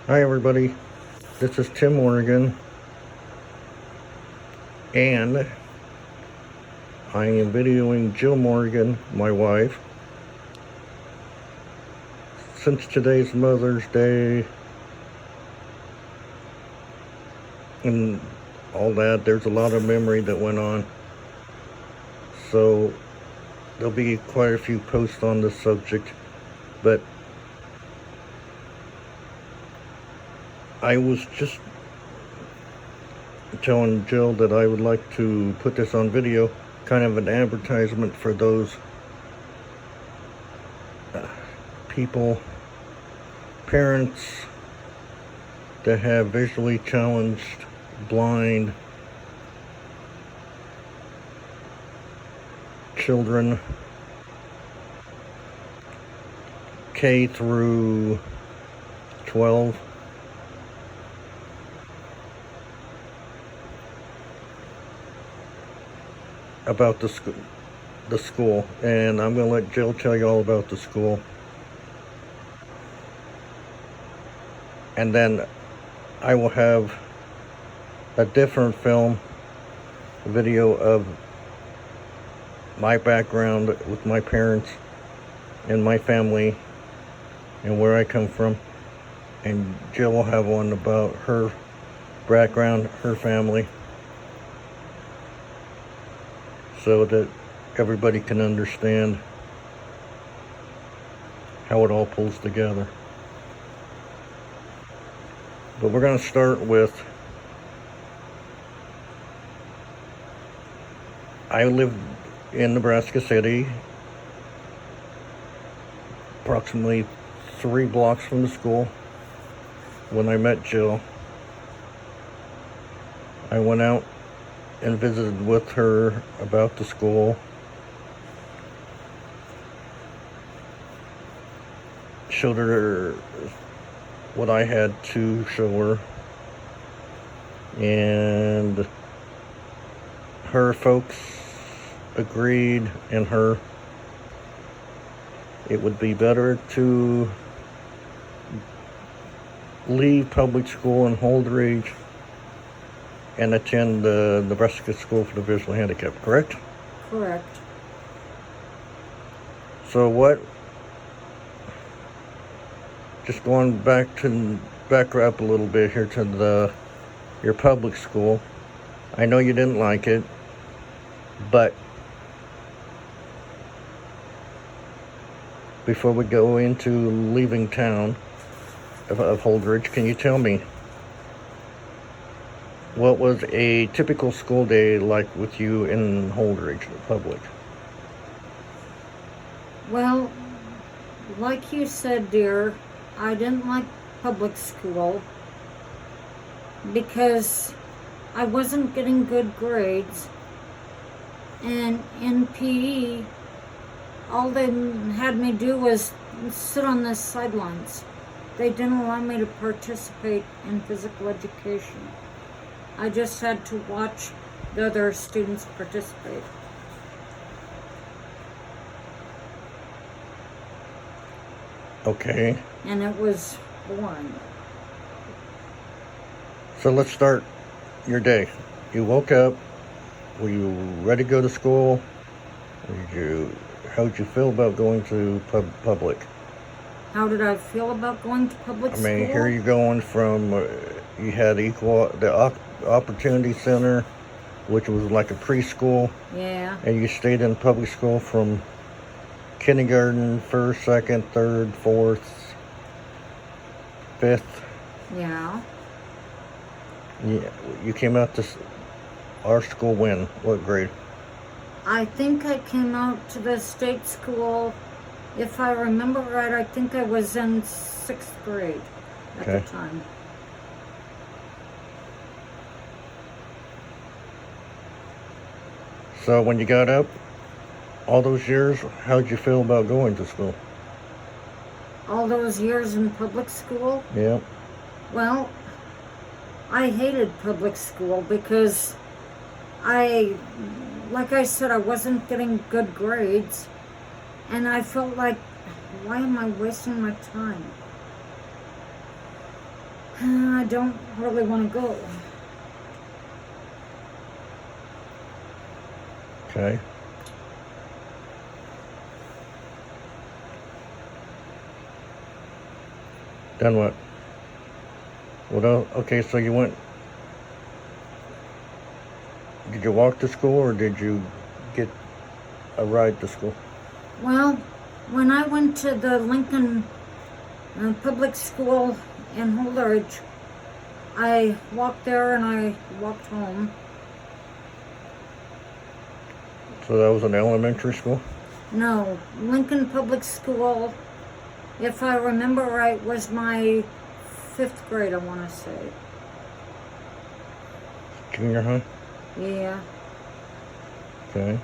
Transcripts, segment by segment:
Hi everybody, this is Tim Morgan, and I am videoing Jill Morgan, my wife. Since today's Mother's Day and all that, there's a lot of memory that went on. So there'll be quite a few posts on this subject, but I was just telling Jill that I would like to put this on video, kind of an advertisement for those people, parents that have visually challenged, blind children, K through 12. About the school, and I'm going to let Jill tell you all about the school. And then I will have a different video of my background with my parents and my family and where I come from. And Jill will have one about her background, her family, so that everybody can understand how it all pulls together. But we're going to start with, I lived in Nebraska City, approximately 3 blocks from the school. When I met Jill, I went out and visited with her about the school. Showed her what I had to show her. And her folks agreed, and it would be better to leave public school in Holdridge and attend the Nebraska School for the Visually Handicapped, correct? Correct. So just going back up a little bit here to your public school. I know you didn't like it, but before we go into leaving town of Holdridge, can you tell me, what was a typical school day like with you in Holdridge Public? Well, like you said, dear, I didn't like public school because I wasn't getting good grades. And in PE, all they had me do was sit on the sidelines. They didn't allow me to participate in physical education. I just had to watch the other students participate. Okay. And it was boring. So let's start your day. You woke up. Were you ready to go to school? How did you feel about going to public? How did I feel about going to public school? I mean, here you're going from, you had the Opportunity Center, which was like a preschool. Yeah. And you stayed in public school from kindergarten, 1st, 2nd, 3rd, 4th, 5th. Yeah. Yeah. You came out to our school when? What grade? I think I came out to the state school, if I remember right, I think I was in 6th grade at the time. So when you got up, all those years, how'd you feel about going to school? All those years in public school? Yeah. Well, I hated public school because like I said, I wasn't getting good grades, and I felt like, why am I wasting my time? I don't really want to go. Okay. Then what? Well, okay, so you went. Did you walk to school or did you get a ride to school? Well, when I went to the Lincoln Public School in Holdridge, I walked there and I walked home. So that was an elementary school? No, Lincoln Public School, if I remember right, was my 5th grade, I want to say. Junior high? Yeah. Okay.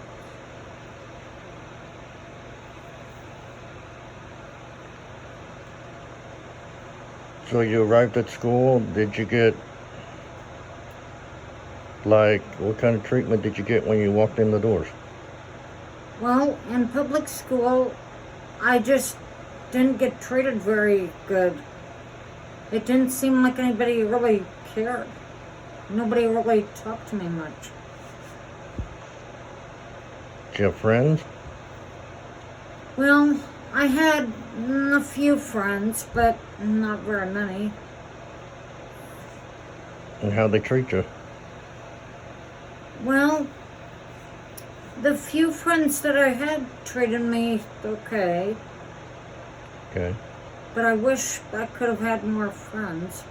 So you arrived at school, did you get, like, what kind of treatment did you get when you walked in the doors? Well, in public school, I just didn't get treated very good. It didn't seem like anybody really cared. Nobody really talked to me much. Did you have friends? Well, I had a few friends, but not very many. And how'd they treat you? Well, the few friends that I had treated me okay, Okay. but I wish I could have had more friends.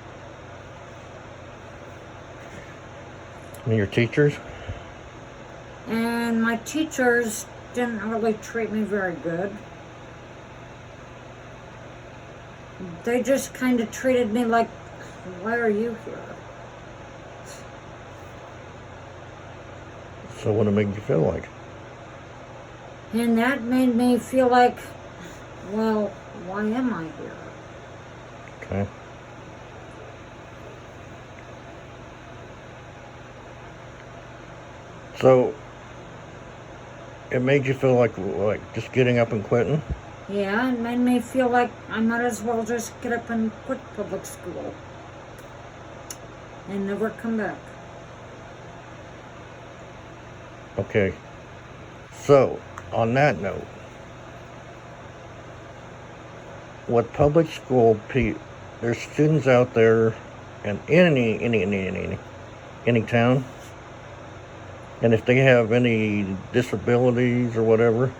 And your teachers? And my teachers didn't really treat me very good. They just kind of treated me like, why are you here? So what did it make you feel like? And that made me feel like, well, why am I here? Okay. So it made you feel like just getting up and quitting? Yeah, it made me feel like I might as well just get up and quit public school and never come back. Okay. So, on that note, what public school there's students out there in any town, and if they have any disabilities or whatever,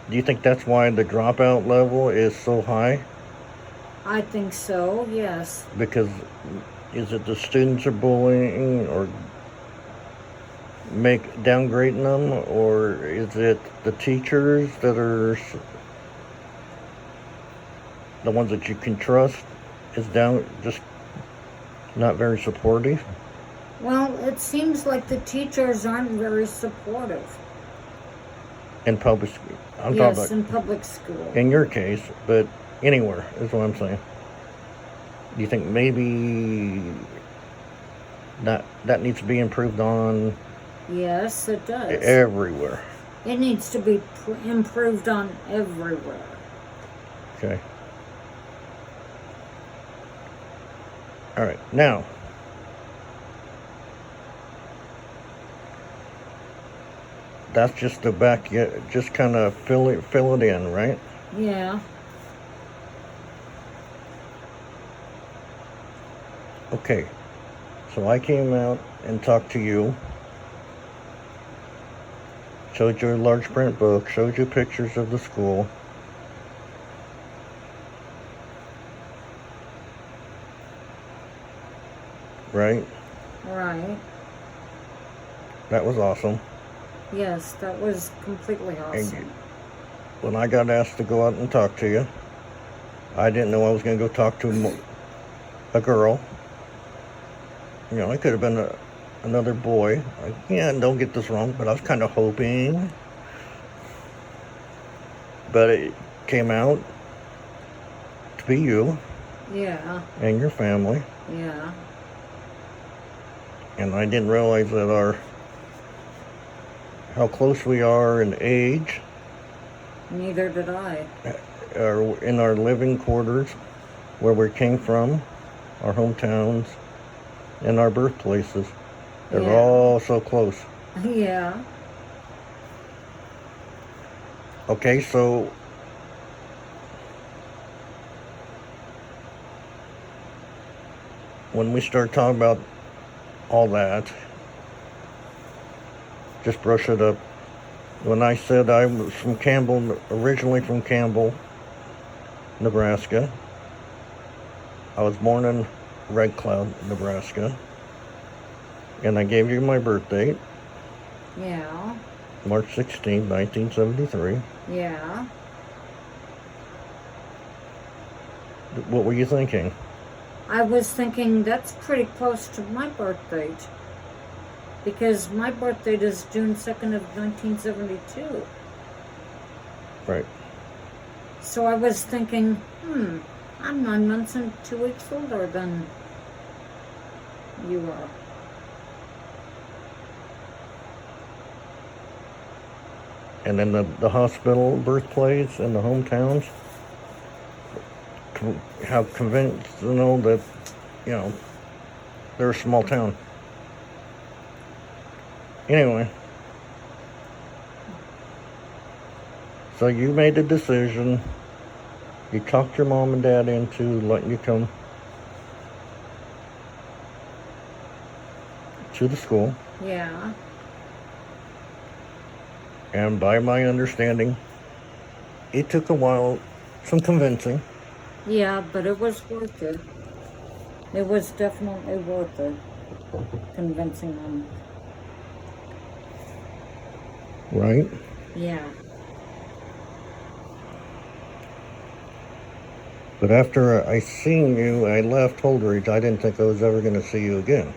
do you think that's why the dropout level is so high? I think so, yes. Because is it the students are bullying or downgrading them, or is it the teachers that are the ones that you can trust is just not very supportive? Well, it seems like the teachers aren't very supportive. In public school. I'm Yes, talking in about public school. in your case, but anywhere is what I'm saying. Do you think maybe that needs to be improved on Yes, it does. everywhere? It needs to be improved on everywhere. Okay. All right. Now, that's just the back. Just kind of fill it in, right? Yeah. Okay. So I came out and talked to you. Showed you a large print book. Showed you pictures of the school. Right? Right. That was awesome. Yes, that was completely awesome. When I got asked to go out and talk to you, I didn't know I was going to go talk to a girl. You know, it could have been another boy. Don't get this wrong, but I was kind of hoping. But it came out to be you. Yeah. And your family. Yeah. And I didn't realize that how close we are in age Neither did I. In our living quarters, where we came from, our hometowns, and our birthplaces. They're Yeah. all so close. Yeah. Okay, so when we start talking about all that, just brush it up. When I said I was from Campbell, originally from Campbell, Nebraska, I was born in Red Cloud, Nebraska, and I gave you my birth date, Yeah. March 16, 1973. Yeah. What were you thinking? I was thinking that's pretty close to my birth date. Because my birth date is June 2nd of 1972. Right. So I was thinking, I'm 9 months and 2 weeks older than you are. And then the hospital birthplace and the hometowns have convinced, that, they're a small town. Anyway, so you made a decision. You talked your mom and dad into letting you come to the school. Yeah. And by my understanding, it took a while, some convincing. Yeah, but it was worth it. It was definitely worth it. Convincing them. Right? Yeah. But after I seen you, I left Holdridge. I didn't think I was ever going to see you again.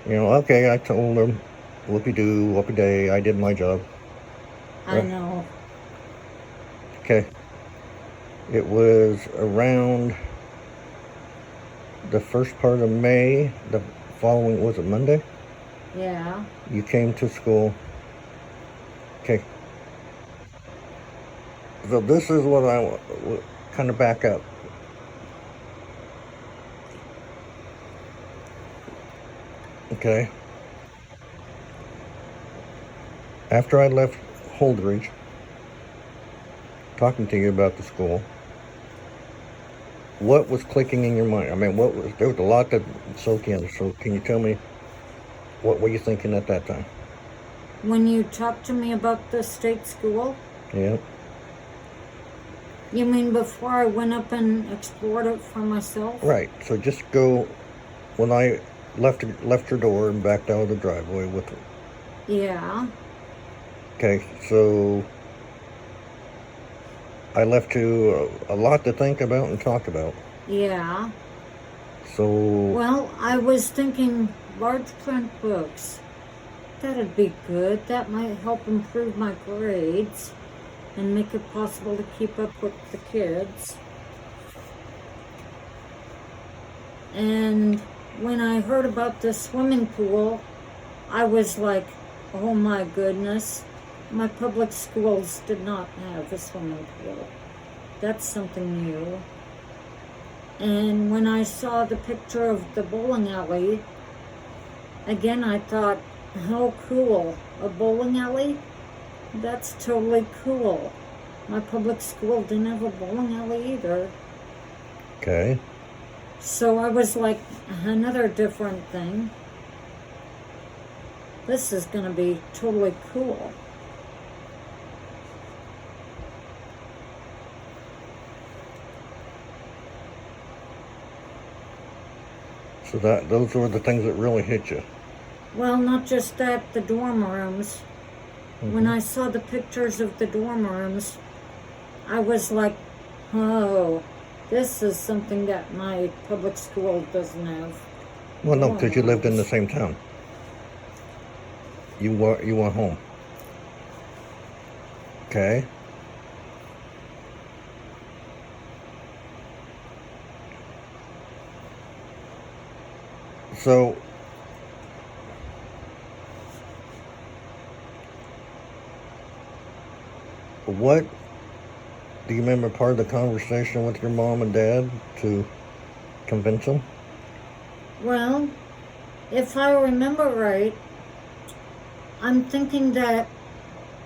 Okay, I told them, whoopie-doo, whoopie-day, I did my job. I know. Okay. It was around the first part of May, the following, was it Monday? Yeah. You came to school. Okay. So this is what I kind of back up. Okay. After I left Holdridge, talking to you about the school, what was clicking in your mind? I mean, there was a lot that soak in. So can you tell me, what were you thinking at that time? When you talked to me about the state school, Yeah. you mean before I went up and explored it for myself? Right. So just go, when I left your door and backed out of the driveway with it. Yeah. Okay, so I left you a lot to think about and talk about. Yeah. So, Well, I was thinking large print books. That'd be good. That might help improve my grades and make it possible to keep up with the kids. And when I heard about the swimming pool, I was like, oh my goodness. My public schools did not have a swimming pool. That's something new. And when I saw the picture of the bowling alley, again I thought, how cool. A bowling alley? That's totally cool. My public school didn't have a bowling alley either. okay. So I was like, another different thing. This is going to be totally cool. So those were the things that really hit you. Well, not just that, the dorm rooms. When I saw the pictures of the dorm rooms, I was like, oh, this is something that my public school doesn't have. Well, no, because you lived in the same town. You were home. Okay. So, what Do you remember part of the conversation with your mom and dad to convince them? Well, if I remember right, I'm thinking that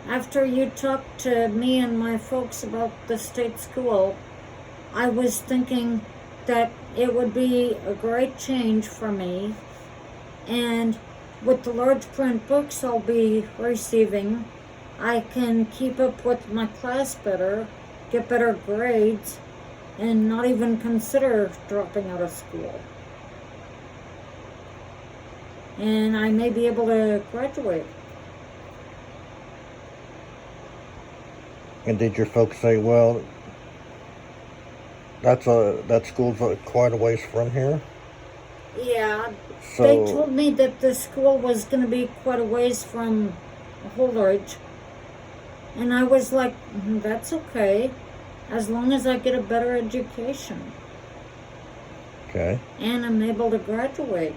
after you talked to me and my folks about the state school, I was thinking that it would be a great change for me. And with the large print books I'll be receiving, I can keep up with my class better, get better grades, and not even consider dropping out of school. And I may be able to graduate. And did your folks say, well, that school's quite a ways from here? Yeah, So, they told me that the school was going to be quite a ways from Holdridge. And I was like, that's okay, as long as I get a better education okay. and I'm able to graduate.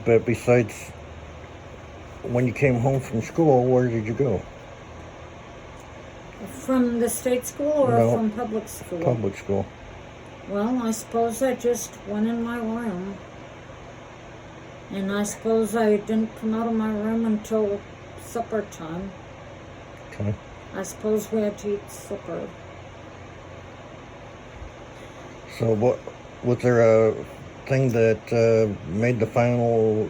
But besides, when you came home from school, where did you go? From the state school or No, from public school? Public school. Well, I suppose I just went in my room. And I suppose I didn't come out of my room until supper time. Okay. I suppose we had to eat supper. So what, was there a thing that made the final,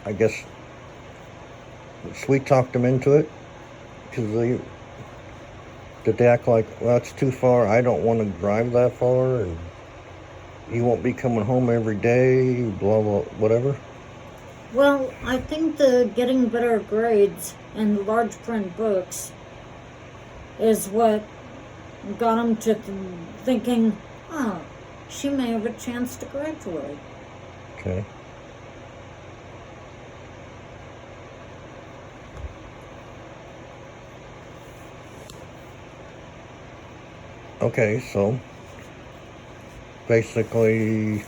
I guess, sweet talked them into it? Because did they act like, well, it's too far, I don't want to drive that far, and you won't be coming home every day, blah, blah, whatever? Well, I think the getting better grades and the large print books is what got them to thinking, oh, she may have a chance to graduate. Okay. Okay, so basically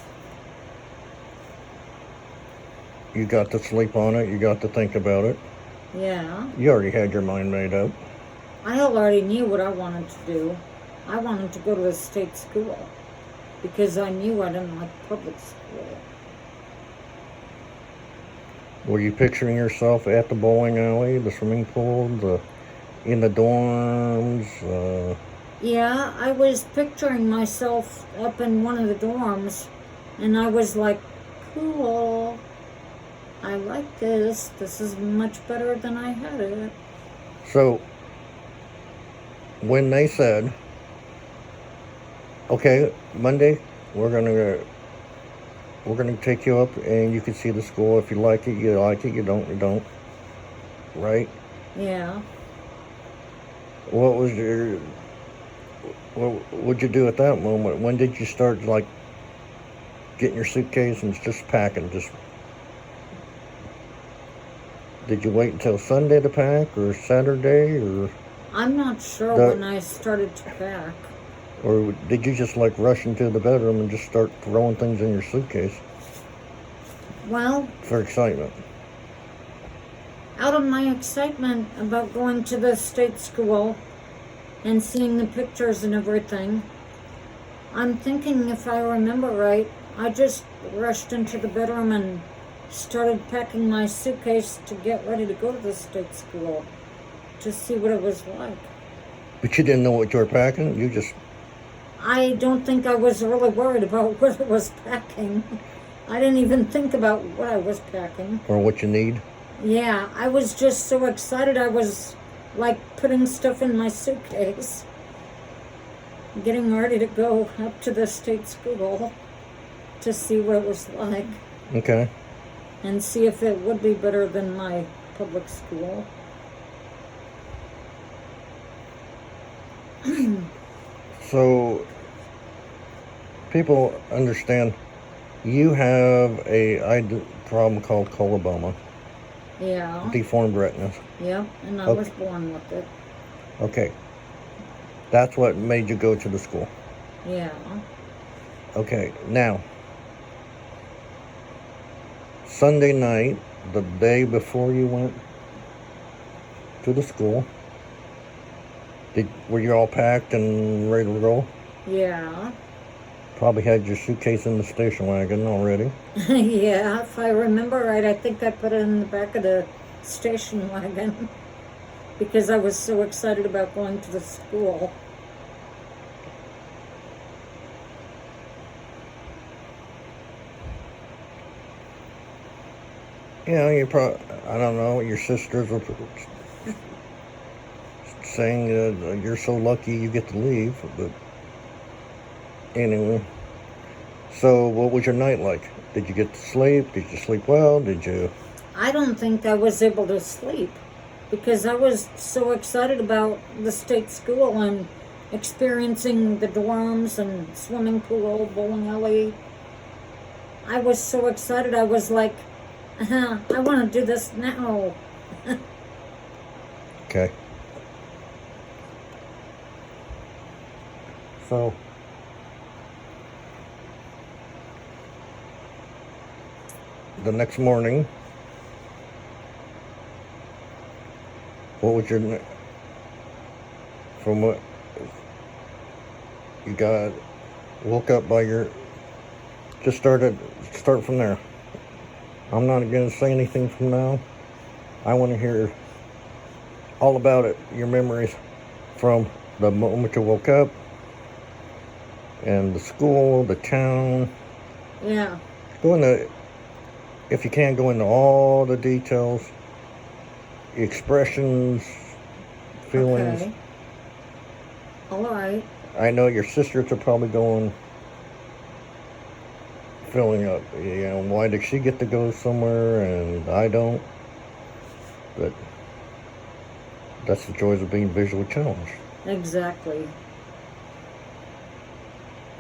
you got to sleep on it, you got to think about it. Yeah. You already had your mind made up. I already knew what I wanted to do. I wanted to go to the state school because I knew I didn't like public school. Were you picturing yourself at the bowling alley, the swimming pool, in the dorms? Yeah, I was picturing myself up in one of the dorms, and I was like, cool. I like this. This is much better than I had it. So, when they said, okay, Monday, we're gonna take you up and you can see the school. If you like it, you like it. You don't. Right? Yeah. What would you do at that moment? When did you start, like, getting your suitcase and just packing? Did you wait until Sunday to pack, or Saturday, or? I'm not sure when I started to pack. Or did you just, like, rush into the bedroom and just start throwing things in your suitcase Well, for excitement? out of my excitement about going to the state school and seeing the pictures and everything, I'm thinking, if I remember right, I just rushed into the bedroom and started packing my suitcase to get ready to go to the state school to see what it was like. But you didn't know what you were packing? You just... I don't think I was really worried about what I was packing. I didn't even think about what I was packing. Or what you need? Yeah, I was just so excited. I was like putting stuff in my suitcase, getting ready to go up to the state school to see what it was like Okay. and see if it would be better than my public school. So, people understand you have a eye problem called coloboma, Yeah, deformed retinas. yep, and I Okay. was born with it. Okay. That's what made you go to the school. Yeah. Okay, now, Sunday night, the day before you went to the school, were you all packed and ready to roll? Yeah. Probably had your suitcase in the station wagon already. Yeah, if I remember right, I think I put it in the back of the station wagon because I was so excited about going to the school. Yeah, you probably, I don't know, your sisters were saying you're so lucky you get to leave, but anyway. So, what was your night like? Did you get to sleep? Did you sleep well? Did you? I don't think I was able to sleep because I was so excited about the state school and experiencing the dorms and swimming pool, bowling alley. I was so excited. I was like, I want to do this now. Okay. So, the next morning, what was your, from what you got, woke up by your, just start from there. I'm not going to say anything from now. I want to hear all about it, your memories from the moment you woke up and the school, the town. Yeah. Go into, if you can, go into all the details, expressions, feelings. Okay. All right. I know your sisters are probably filling up. You know, why did she get to go somewhere and I don't? But that's the joys of being visually challenged. Exactly.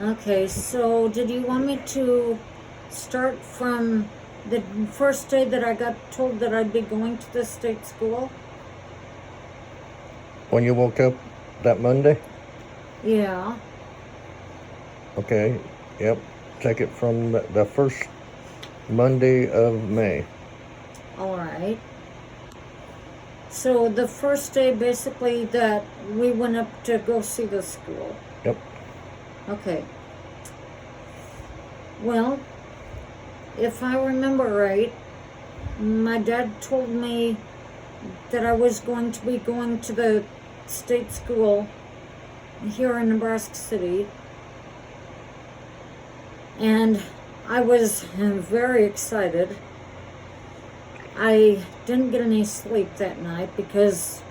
Okay, so did you want me to start from the first day that I got told that I'd be going to the state school? When you woke up that Monday? Yeah. Okay, yep. Take it from the first Monday of May. All right. So the first day basically that we went up to go see the school. Yep. Okay. Well, if I remember right, my dad told me that I was going to be going to the state school here in Nebraska City. And I was very excited. I didn't get any sleep that night because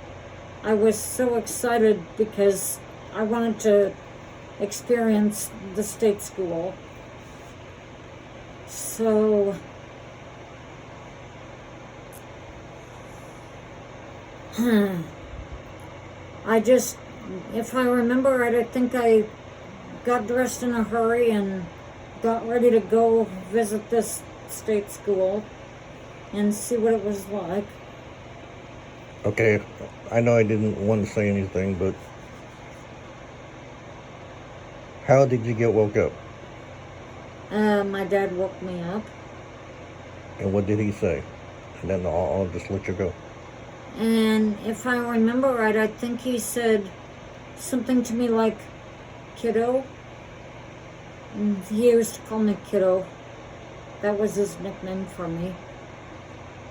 I was so excited because I wanted to experience the state school. So I just, if I remember right, I think I got dressed in a hurry and got ready to go visit this state school and see what it was like. Okay, I know I didn't want to say anything, but how did you get woke up? My dad woke me up. And what did he say? And then I'll just let you go. And if I remember right, I think he said something to me like, kiddo. And he used to call me kiddo. That was his nickname for me.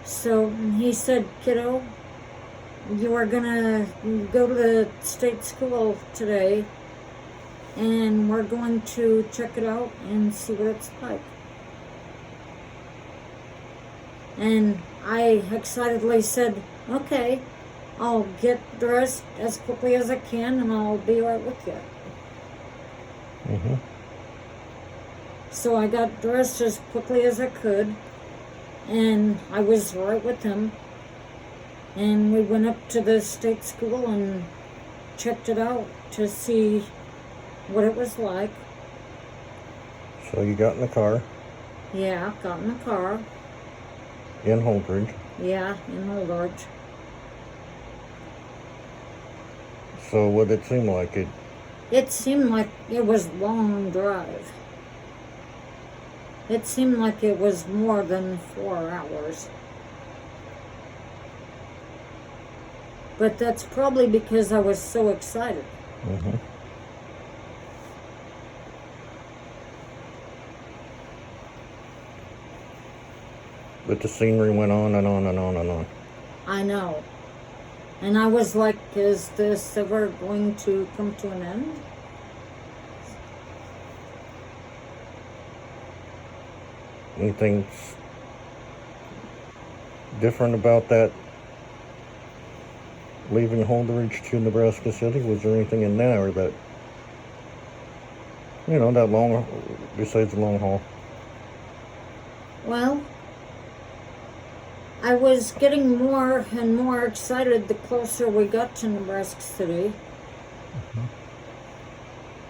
So he said, kiddo, you are gonna go to the state school today and we're going to check it out and see what it's like. And I excitedly said, okay, I'll get dressed as quickly as I can and I'll be right with you. Mm-hmm. So I got dressed as quickly as I could and I was right with him. And we went up to the state school and checked it out to see what it was like. So you got in the car Yeah, got in the car. in Holdridge. Yeah, in Holdridge. So what did it seem like? It seemed like it was a long drive. It seemed like it was more than 4 hours. But that's probably because I was so excited. Mm-hmm. But the scenery went on and on and on and on. I know. And I was like, is this ever going to come to an end? Anything different about that leaving Holdridge to Nebraska City? Was there anything in there that, that long, besides the long haul? Well, I was getting more and more excited the closer we got to Nebraska City.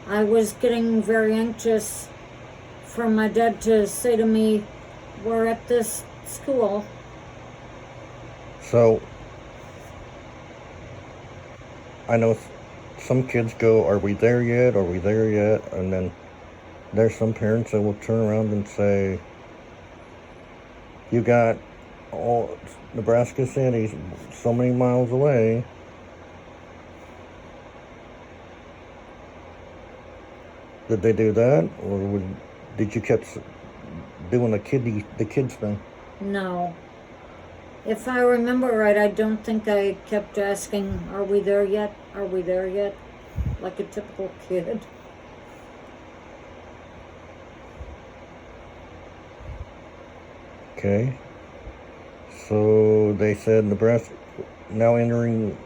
I was getting very anxious for my dad to say to me, we're at this school. So, I know some kids go, are we there yet? Are we there yet? And then there's some parents that will turn around and say, you got Nebraska City so many miles away. Did they do that? Or did you keep doing the kids thing? No. If I remember right, I don't think I kept asking, are we there yet? Are we there yet? Like a typical kid. Okay. So they said Nebraska, now entering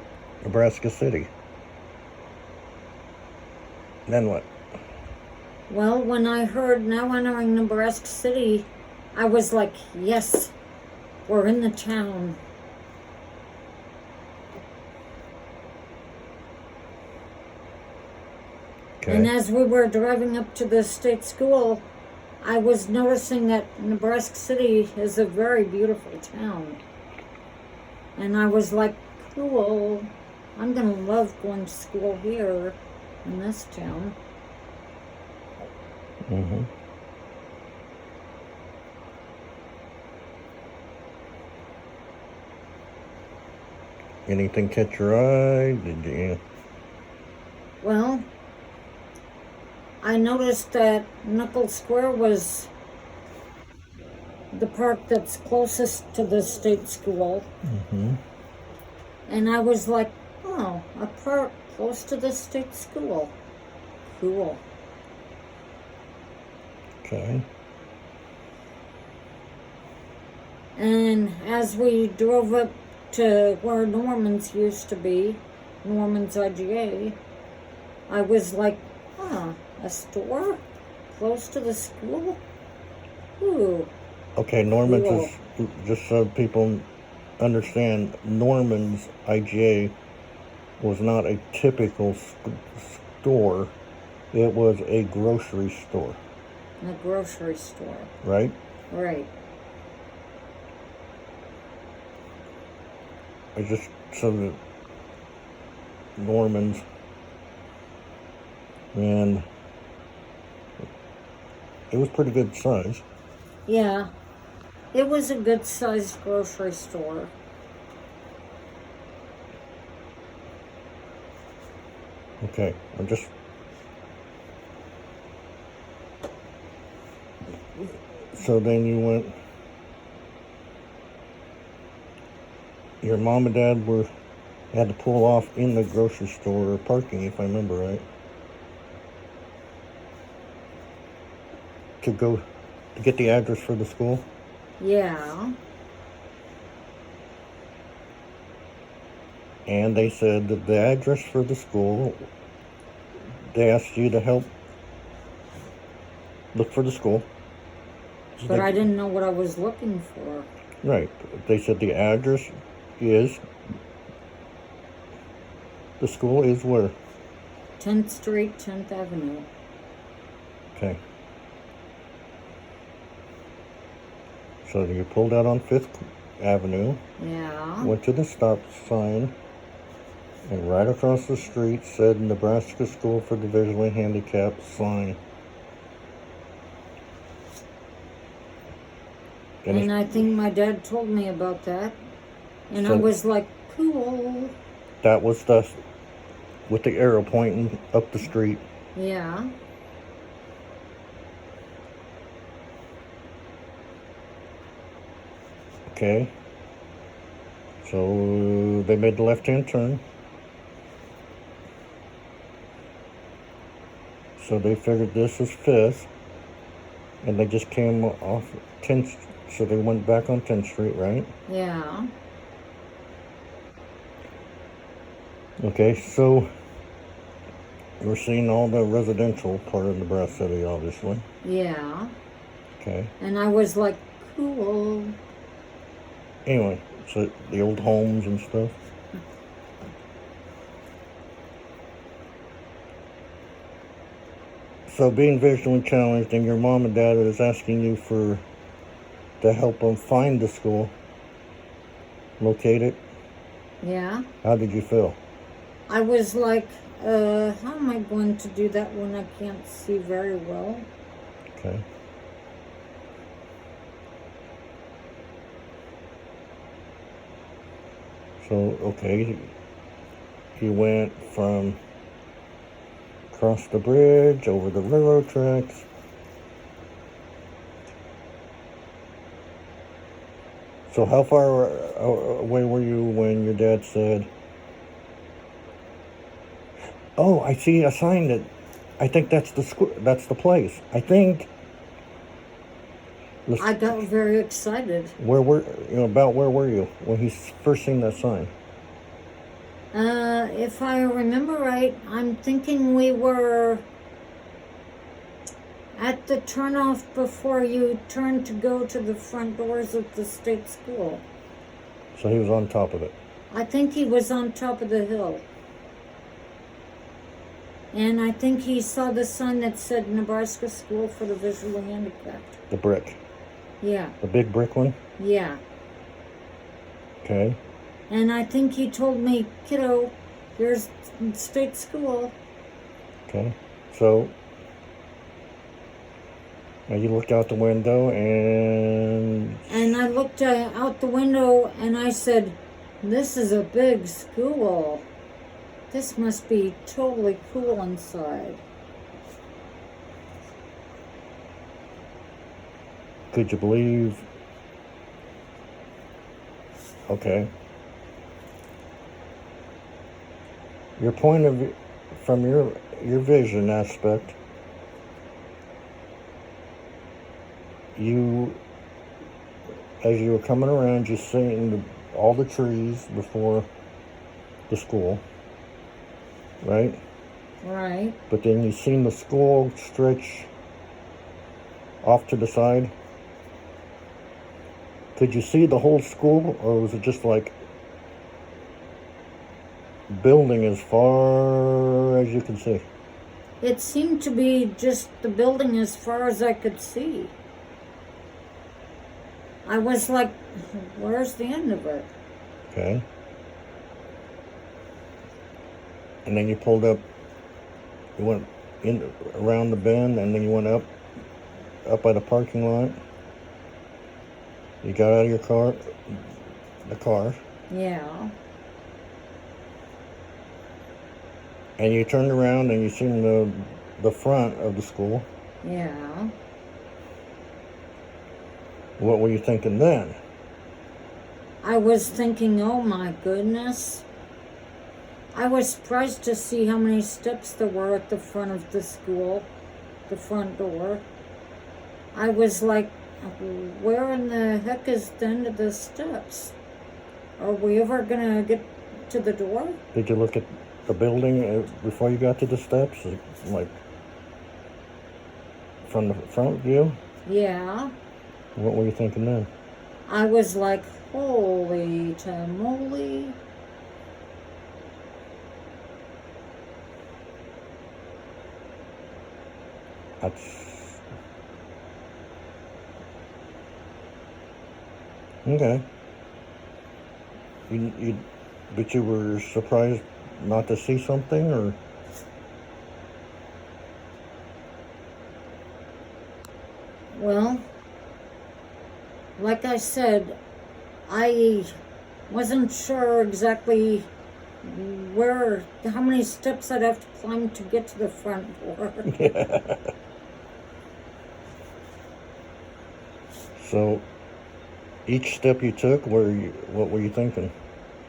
Nebraska City. Then what? Well, when I heard now entering Nebraska City, I was like, yes, we're in the town. Okay. And as we were driving up to the state school, I was noticing that Nebraska City is a very beautiful town. And I was like, cool, I'm going to love going to school here in this town. Mm-hmm. Anything catch your eye? Did you? Well, I noticed that Knuckle Square was the park that's closest to the state school. Mm-hmm. And I was like, oh, a park close to the state school. Cool. Okay. And as we drove up to where Norman's used to be, Norman's IGA, I was like, a store close to the school? Ooh. Okay, Norman's Cool. is, just so people understand, Norman's IGA was not a typical store. It was a grocery store. A grocery store. Right? Right. I just so that Norman's, and it was pretty good size. Yeah. It was a good sized grocery store. Okay, I'm just. So then you went. Your mom and dad had to pull off in the grocery store parking, if I remember right, to get the address for the school. Yeah. And they said that the address for the school, they asked you to help look for the school. But I didn't know what I was looking for. Right. They said the address is, the school is where? 10th Street, 10th Avenue. Okay. So you pulled out on 5th Avenue, Yeah. went to the stop sign, and right across the street said Nebraska School for the Visually Handicapped sign. And And I think my dad told me about that. And I So- was like, cool. that was the with the arrow pointing up the street. Yeah. Okay. So they made the left-hand turn. So they figured this is 5th, and they just came off 10th, so they went back on 10th Street, right? Yeah. Okay, so we're seeing all the residential part of Nebraska City, obviously. Yeah. Okay. And I was like, cool. Anyway, so the old homes and stuff. So being visually challenged, and your mom and dad is asking you to help them find the school, locate it. Yeah. How did you feel? I was like, how am I going to do that when I can't see very well? Okay. So, okay, you went from across the bridge, over the railroad tracks. So how far away were you when your dad said, "Oh, I see a sign that I think that's the school, that's the place. I think." I got very excited. About where were you when he first seen that sign? If I remember right, I'm thinking we were at the turnoff before you turn to go to the front doors of the state school. So he was on top of it. I think he was on top of the hill. And I think he saw the sign that said Nebraska School for the Visually Handicapped. The brick. Yeah, The big brick one? yeah. Okay. And I think he told me, kiddo, here's state school. Okay. So now you looked out the window and And I looked out the window and I said, this is a big school. This must be totally cool inside. could you believe? Okay. Your point of view, from your vision aspect, you, as you were coming around, you seen all the trees before the school, right? Right. But then you seen the school stretch off to the side. Could you see the whole school, or was it just like building as far as you can see? It seemed to be just the building as far as I could see. I was like, where's the end of it? Okay. And then you pulled up, you went in around the bend, and then you went up by the parking lot. You got out of your car, the car, Yeah. and you turned around and you seen the front of the school. Yeah. What were you thinking then? I was thinking, oh my goodness. I was surprised to see how many steps there were at the front of the school, the front door. I was like, where in the heck is the end of the steps? Are we ever gonna get to the door? Did you look at the building before you got to the steps? Like from the front view? Yeah. What were you thinking then? I was like, holy tamale. That's okay. But you were surprised not to see something, or Well, like I said, I wasn't sure exactly how many steps I'd have to climb to get to the front door. So, each step you took, what were you thinking?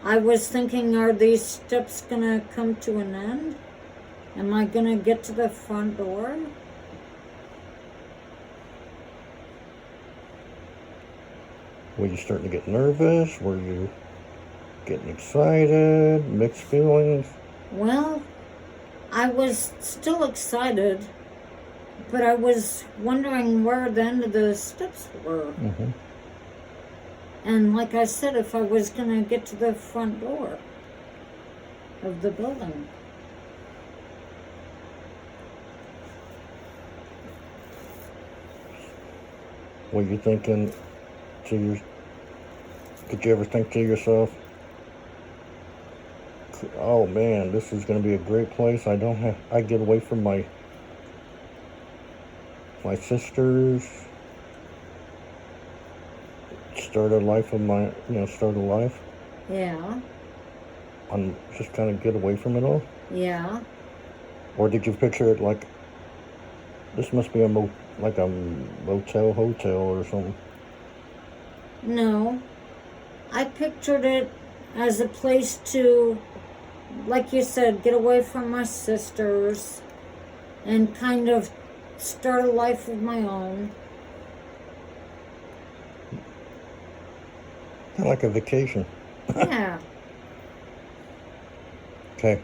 I was thinking, are these steps gonna come to an end? Am I gonna get to the front door? Were you starting to get nervous? Were you getting excited? Mixed feelings? Well, I was still excited, but I was wondering where the end of the steps were. Mm-hmm. And like I said, if I was gonna get to the front door of the building. Were you thinking did you ever think to yourself, oh man, this is going to be a great place. I get away from my sisters, start a life. Yeah, And just kind of get away from it all? yeah. Or did you picture it like, this must be like a motel, hotel or something? No, I pictured it as a place to, like you said, get away from my sisters and kind of start a life of my own. Kind of like a vacation. Yeah, Okay.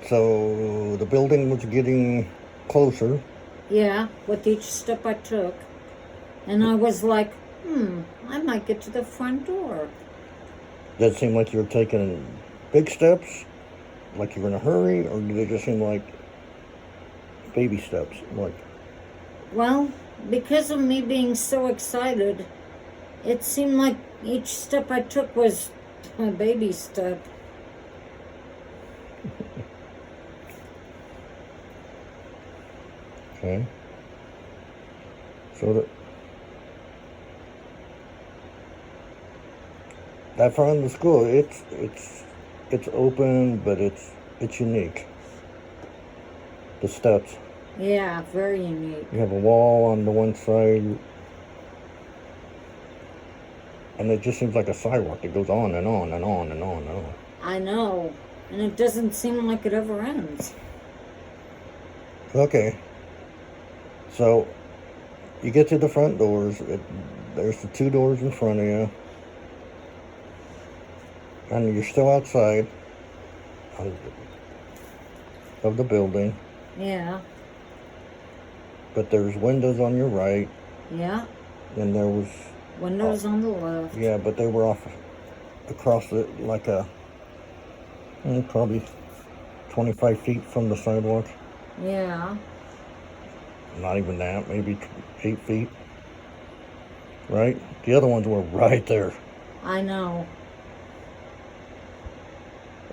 So the building was getting closer. yeah, with each step I took. And I was like, I might get to the front door. Did it seem like you were taking big steps? Like you were in a hurry? Or did it just seem like baby steps? Well, because of me being so excited, it seemed like each step I took was a baby step. Okay. So that front of the school, it's open, but it's unique. The steps. Yeah, very unique. You have a wall on the one side, and it just seems like a sidewalk that goes on and on and on and on and on. I know, and it doesn't seem like it ever ends. Okay. So you get to the front doors. There's the two doors in front of you, and you're still outside of the building. Yeah, But there's windows on your right, yeah. and there was Windows on the left. yeah, but they were off across it like probably 25 feet from the sidewalk. Yeah, Not even that, maybe 8 feet. Right? The other ones were right there. I know.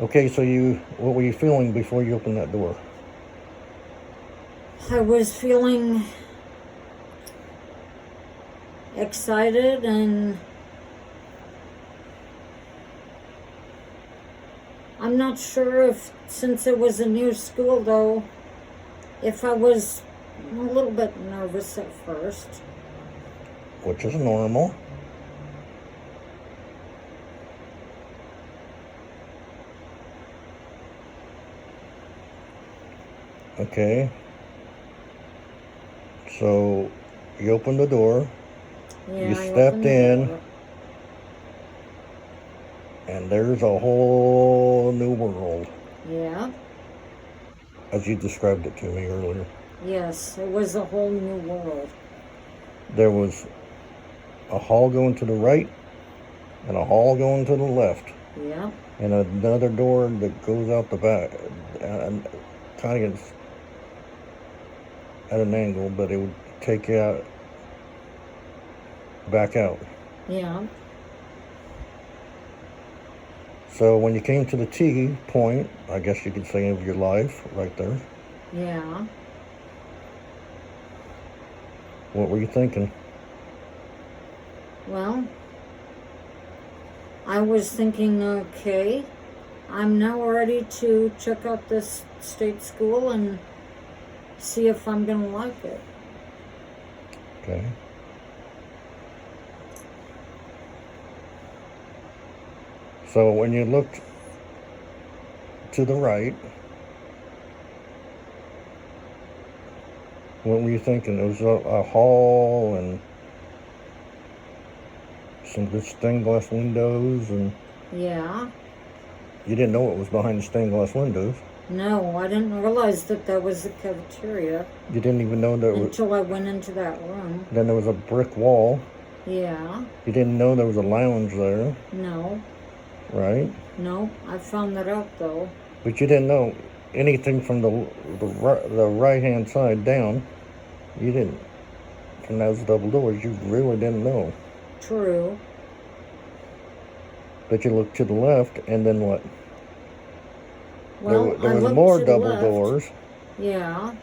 Okay, so what were you feeling before you opened that door? I was feeling excited, and I'm not sure if, since it was a new school though, if I was a little bit nervous at first. Which is normal. Okay. So you opened the door, Yeah, you I stepped opened the in, door. and there's a whole new world, Yeah, as you described it to me earlier. yes, it was a whole new world. There was a hall going to the right and a hall going to the left, Yeah, and another door that goes out the back, and kind of at an angle, but it would take you out, back out. yeah, So when you came to the T point, I guess you could say, of your life, right there, yeah. What were you thinking? Well, I was thinking, okay, I'm now ready to check out this state school and see if I'm going to like it. Okay. So when you looked to the right, what were you thinking? It was a hall and some good stained glass windows, and Yeah. you didn't know what was behind the stained glass windows. No, I didn't realize that was the cafeteria You didn't even know there was. until I went into that room. Then there was a brick wall. Yeah. You didn't know there was a lounge there, No. right? No. I found that out though. But you didn't know anything from the right hand side down. You didn't. From those double doors, you really didn't know. True. But you looked to the left, and then what? Well, there I was looked more to the double left. doors, Yeah.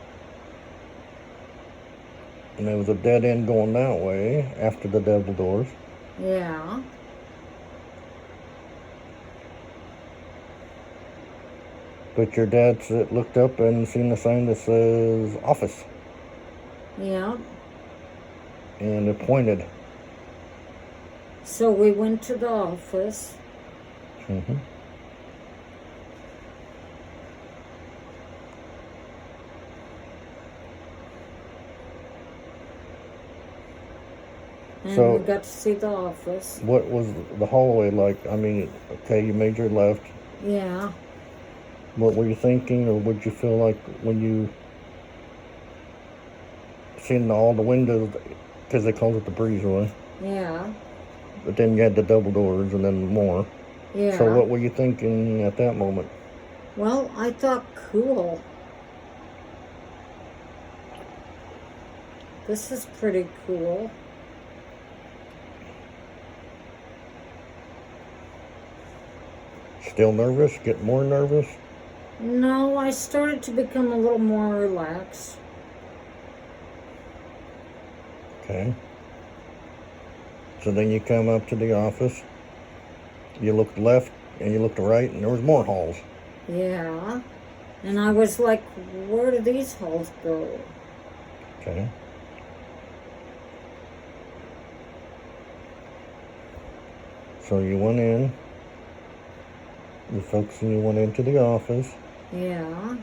and there was a dead end going that way after the double doors. Yeah. But your dad looked up and seen the sign that says office, Yeah. and it pointed. So we went to the office. Mm-hmm. And So- we got to see the office. What was the hallway like? I mean, okay, you made your left. Yeah. What were you thinking, or what did you feel like when you seen all the windows? Because they called it the breezeway. Yeah. But then you had the double doors and then more. Yeah. So what were you thinking at that moment? Well, I thought, cool. This is pretty cool. Still nervous? Get more nervous? No, I started to become a little more relaxed. Okay. So then you come up to the office. You looked left and you looked right, and there was more halls. Yeah. And I was like, where do these halls go? Okay. So you went in. The folks and you went into the office. Yeah.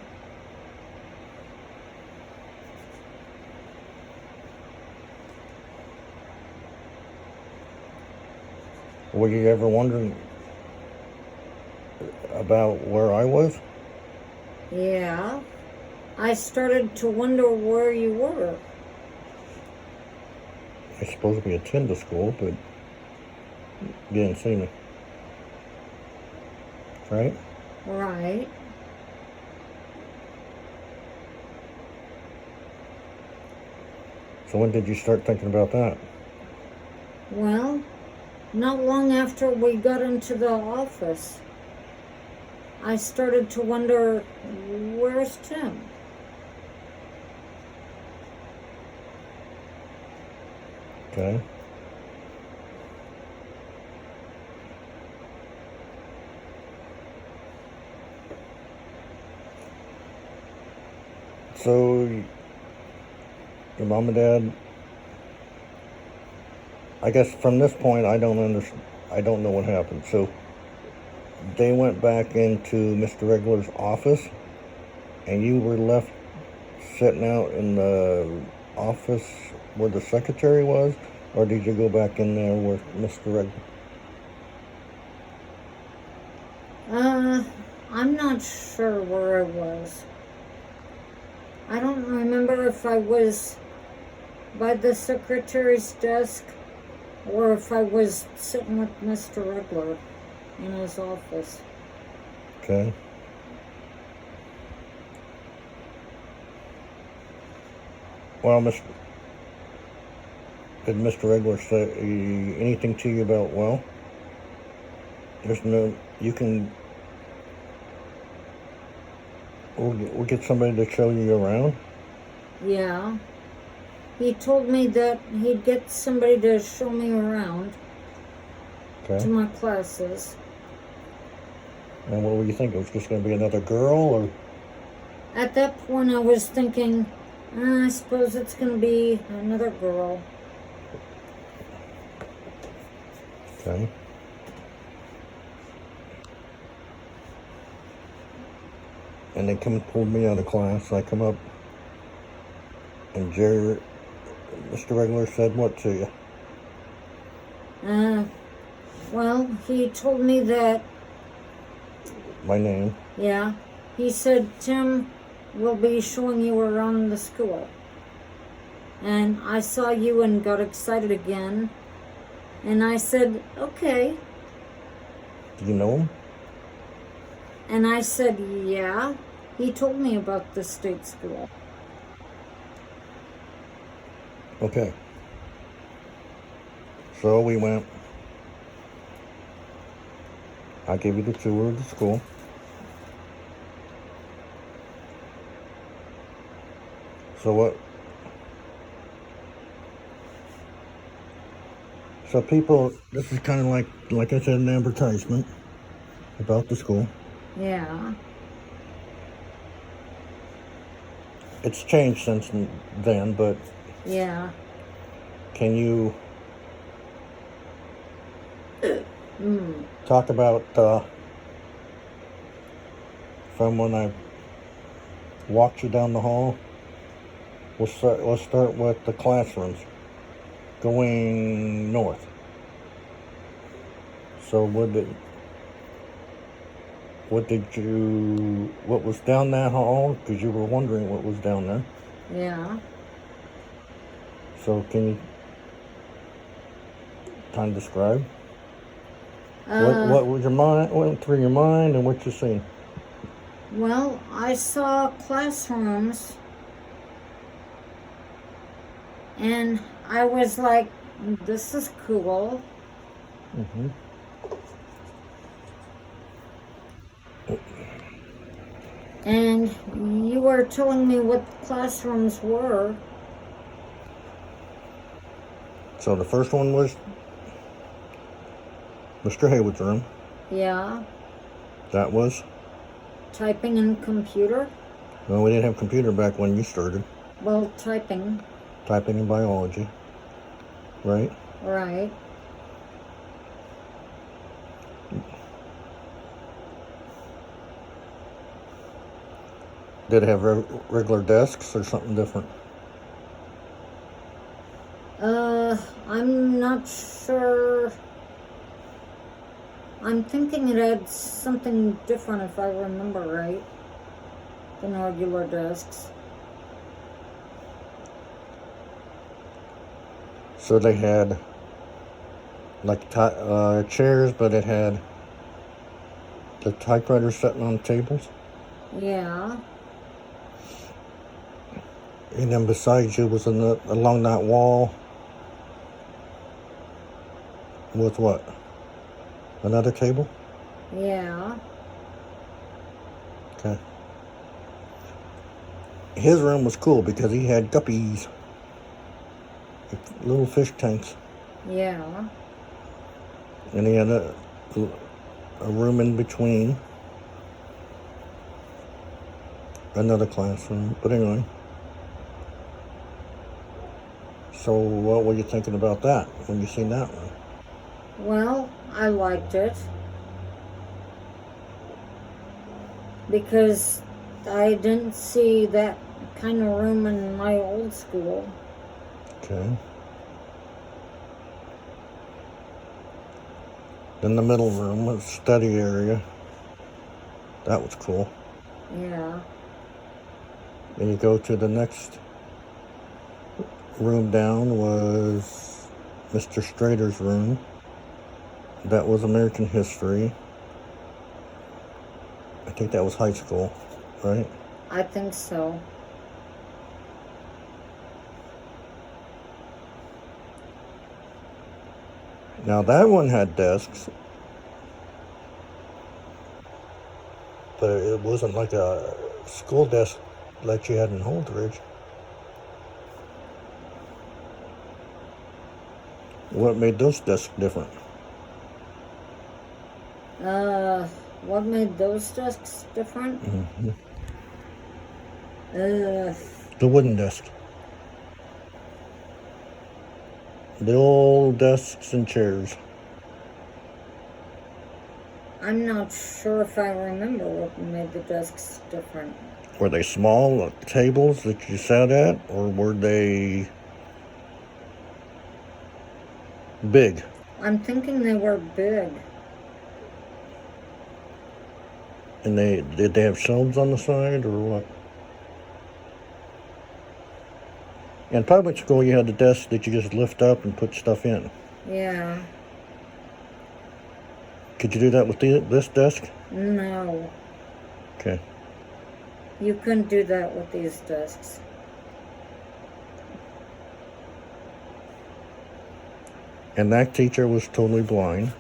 Were you ever wondering about where I was? Yeah. I started to wonder where you were. I suppose we attend the school, but you didn't see me. Right? Right. So when did you start thinking about that? Well, not long after we got into the office, I started to wonder, where's Tim? Okay. So your mom and dad, I guess from this point I don't know what happened. So they went back into Mr. Regler's office, and you were left sitting out in the office where the secretary was, or did you go back in there with Mr. Regler? I'm not sure where I was. I don't remember if I was by the secretary's desk or if I was sitting with Mr. Regler in his office. Okay. Well, did Mr. Regler say anything to you about, well, we'll get somebody to show you around? Yeah. he told me that he'd get somebody to show me around to Okay. my classes. And what were you thinking? It was just going to be another girl, or? At that point, I was thinking, I suppose it's going to be another girl. Okay. And they come and pulled me out of class. I come up, and Mr. Regular said what to you? Well, he told me that, My name. yeah, he said, Tim will be showing you around the school. And I saw you and got excited again. And I said, okay. Do you know him? And I said, yeah. He told me about the state school. Okay. So we went. I gave you the tour of the school. So what? So people, this is kind of like I said, an advertisement about the school. Yeah. It's changed since then, but Yeah. can you Mm. talk about from when I walked you down the hall? Let's start with the classrooms going north. So what was down that hall? Because you were wondering what was down there. Yeah. So can you kind of describe what was your mind, what went through your mind, and what you seen? Well, I saw classrooms, and I was like, this is cool. Mm-hmm. And you were telling me what the classrooms were. So the first one was Mr. Haywood's room. Yeah. That was, Typing and computer. well, we didn't have computer back when you started. Well, typing. Typing and biology, right? Right. Did it have regular desks or something different? I'm not sure. I'm thinking it had something different if I remember right than regular desks. So they had like chairs, but it had the typewriter sitting on tables. Yeah. And then beside you was along that wall was what? Another table? Yeah. Okay. His room was cool because he had guppies. Little fish tanks. Yeah. And he had a room in between. Another classroom. But anyway. So what were you thinking about that when you seen that one? Well, I liked it because I didn't see that kind of room in my old school. Okay. Then the middle room was study area. That was cool. Yeah. Then you go to the next room down was Mr. Strader's room. That was American history. I think that was high school, right? I think so. Now that one had desks, but it wasn't like a school desk like you had in Holdridge. What made those desks different? What made those desks different? Hmm. Uh, The wooden desk. The old desks and chairs. I'm not sure if I remember what made the desks different. Were they small tables that you sat at, or were they big? I'm thinking they were big. And did they have shelves on the side, or what? In public school, you had the desk that you just lift up and put stuff in. Yeah. Could you do that with this desk? No. Okay. You couldn't do that with these desks. And that teacher was totally blind.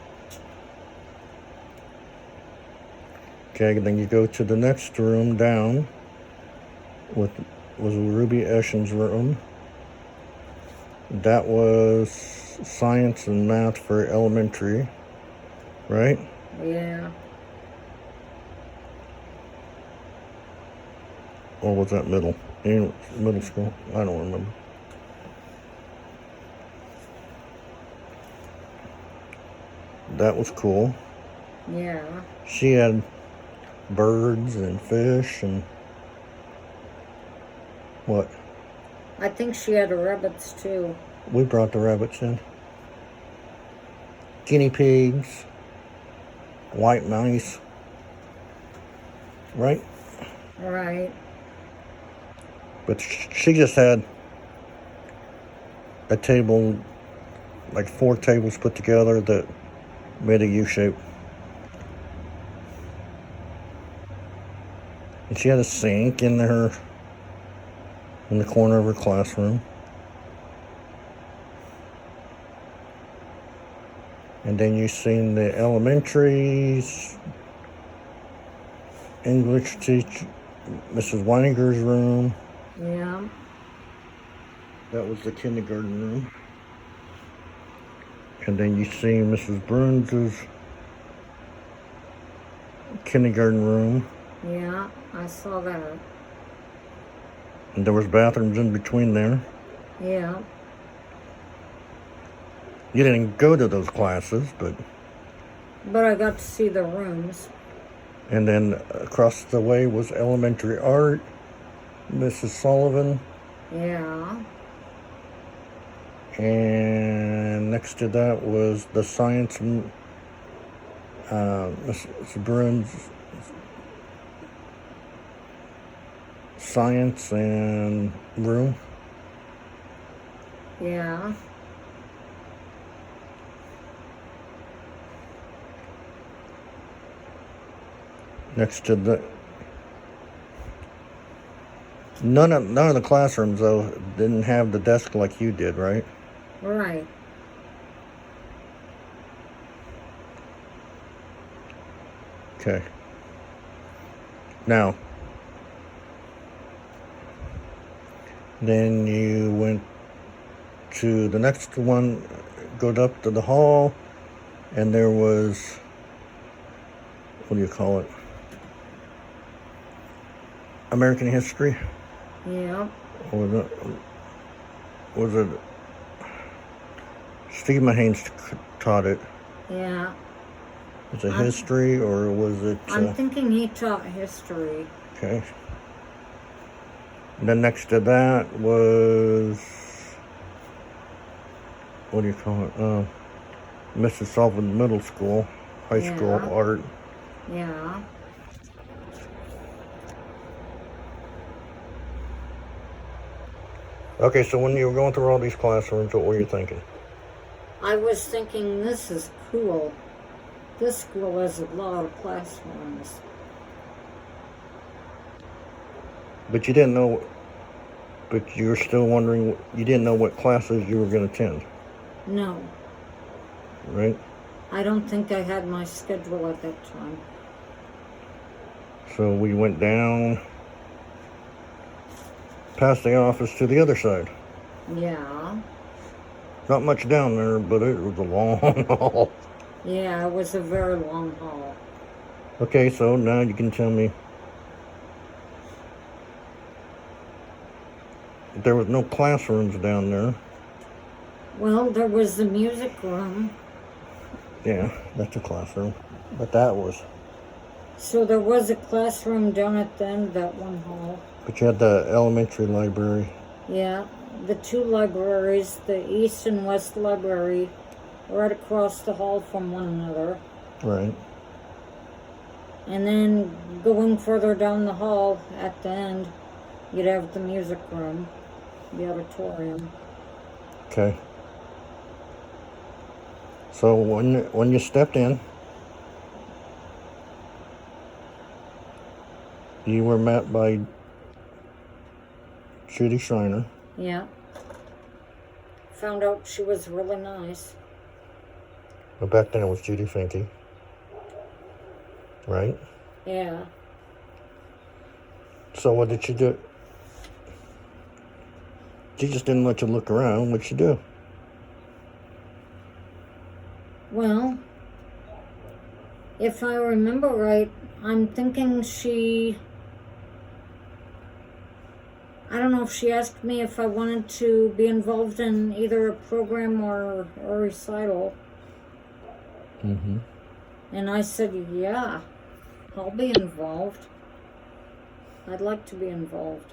Okay, then you go to the next room down, was Ruby Eshen's room. That was science and math for elementary, right? Yeah. Or was that middle? Middle school? I don't remember. That was cool. Yeah. She had birds and fish and what? I think she had rabbits too. We brought the rabbits in. Guinea pigs, white mice, right? Right. But she just had a table, like 4 tables put together that made a U shape. And she had a sink in the corner of her classroom. And then you seen the elementaries, English teacher, Mrs. Weininger's room. Yeah. That was the kindergarten room. And then you see Mrs. Bruns's kindergarten room. Yeah, I saw that. And there was bathrooms in between there. Yeah. You didn't go to those classes, but... But I got to see the rooms. And then across the way was elementary art, Mrs. Sullivan. Yeah. And next to that was the science, Mrs. Bruns, science and room. Yeah. Next to the... None of the classrooms, though, didn't have the desk like you did, right? Right. Okay. Now, then you went to the next one, go up to the hall, and there was, what do you call it? American history? Yeah. Or was it Steve Mahanes taught it? Yeah. Was it history or was it... I'm thinking he taught history. Okay. And then next to that was... What do you call it? Mrs. Sullivan Middle School, high school art. Yeah. Okay, so when you were going through all these classrooms, what were you thinking? I was thinking, this is cool. This school has a lot of classrooms. But you didn't know... But you were still wondering... You didn't know what classes you were going to attend, No. right? I don't think I had my schedule at that time. So we went down... past the office to the other side. Yeah. Not much down there, but it was a long haul. Yeah, it was a very long haul. Okay, so now you can tell me. There was no classrooms down there. Well, there was the music room. Yeah, that's a classroom. But that was. So there was a classroom down at the end of that one hall. But you had the elementary library. Yeah, the two libraries, the East and West Library, right across the hall from one another. Right. And then going further down the hall at the end, you'd have the music room, the auditorium. Okay. So when you stepped in, you were met by Judy Schreiner. Yeah. Found out she was really nice. But back then it was Judy Finke. Right? Yeah. So what did she do? She just didn't let you look around. What'd she do? Well, if I remember right, I'm thinking I don't know if she asked me if I wanted to be involved in either a program or a recital. Mm-hmm. And I said, yeah, I'll be involved. I'd like to be involved.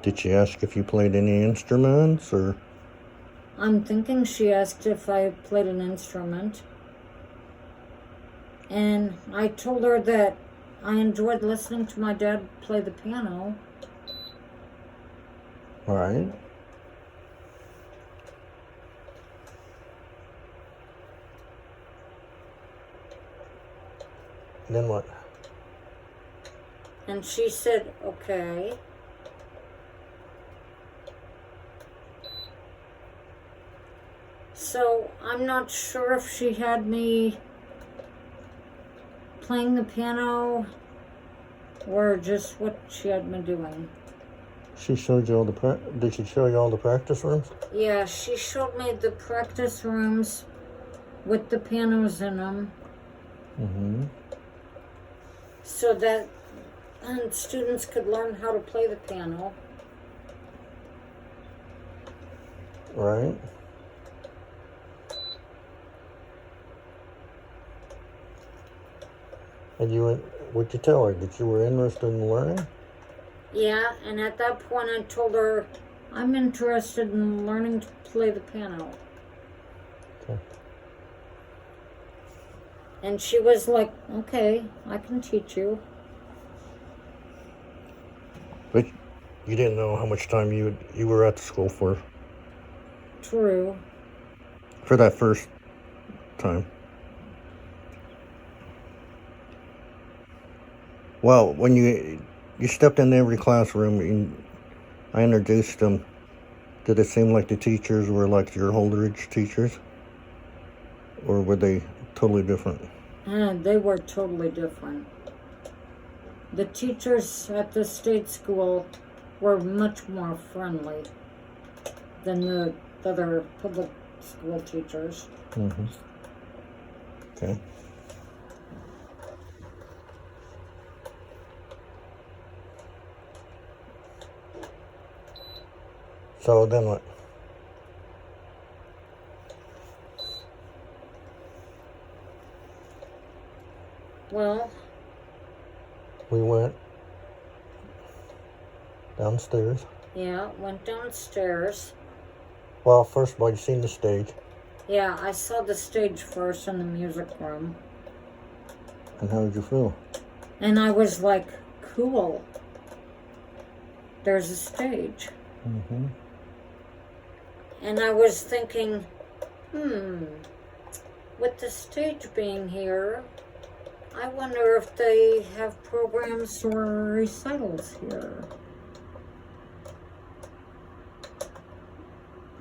Did she ask if you played any instruments, or? I'm thinking she asked if I played an instrument. And I told her that I enjoyed listening to my dad play the piano. All right. Then what? And she said, okay. So I'm not sure if she had me playing the piano or just what she had me doing. She showed you all the Did she show you all the practice rooms? Yeah, she showed me the practice rooms with the pianos in them. Mm-hmm. So that students could learn how to play the piano. Right. And what'd you tell her? That you were interested in learning? Yeah, and at that point I told her I'm interested in learning to play the piano. Okay. And she was like, okay, I can teach you. But you didn't know how much time you were at the school for True. that first time. Well, when you stepped into every classroom and I introduced them, did it seem like the teachers were like your Holdridge teachers? Or were they totally different? They were totally different. The teachers at the state school were much more friendly than the other public school teachers. Mm-hmm. Okay. So then what? Well, We went downstairs. yeah, went downstairs. Well, first of all, you seen the stage. Yeah, I saw the stage first in the music room. And how did you feel? And I was like, cool. There's a stage. Mm-hmm. And I was thinking, with the stage being here, I wonder if they have programs or recitals here.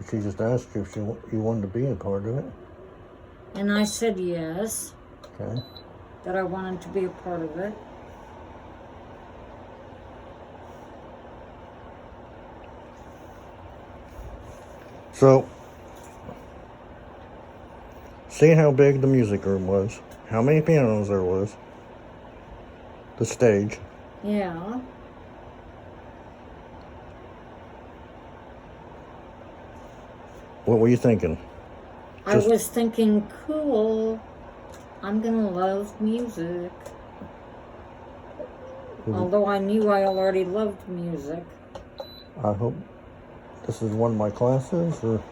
She just asked you if you wanted to be a part of it. And I said yes, Okay. that I wanted to be a part of it. So, see how big the music room was, how many pianos there was, the stage. Yeah. What were you thinking? I Just- was thinking, cool. I'm gonna love music. Although I knew I already loved music. I hope this is one of my classes, or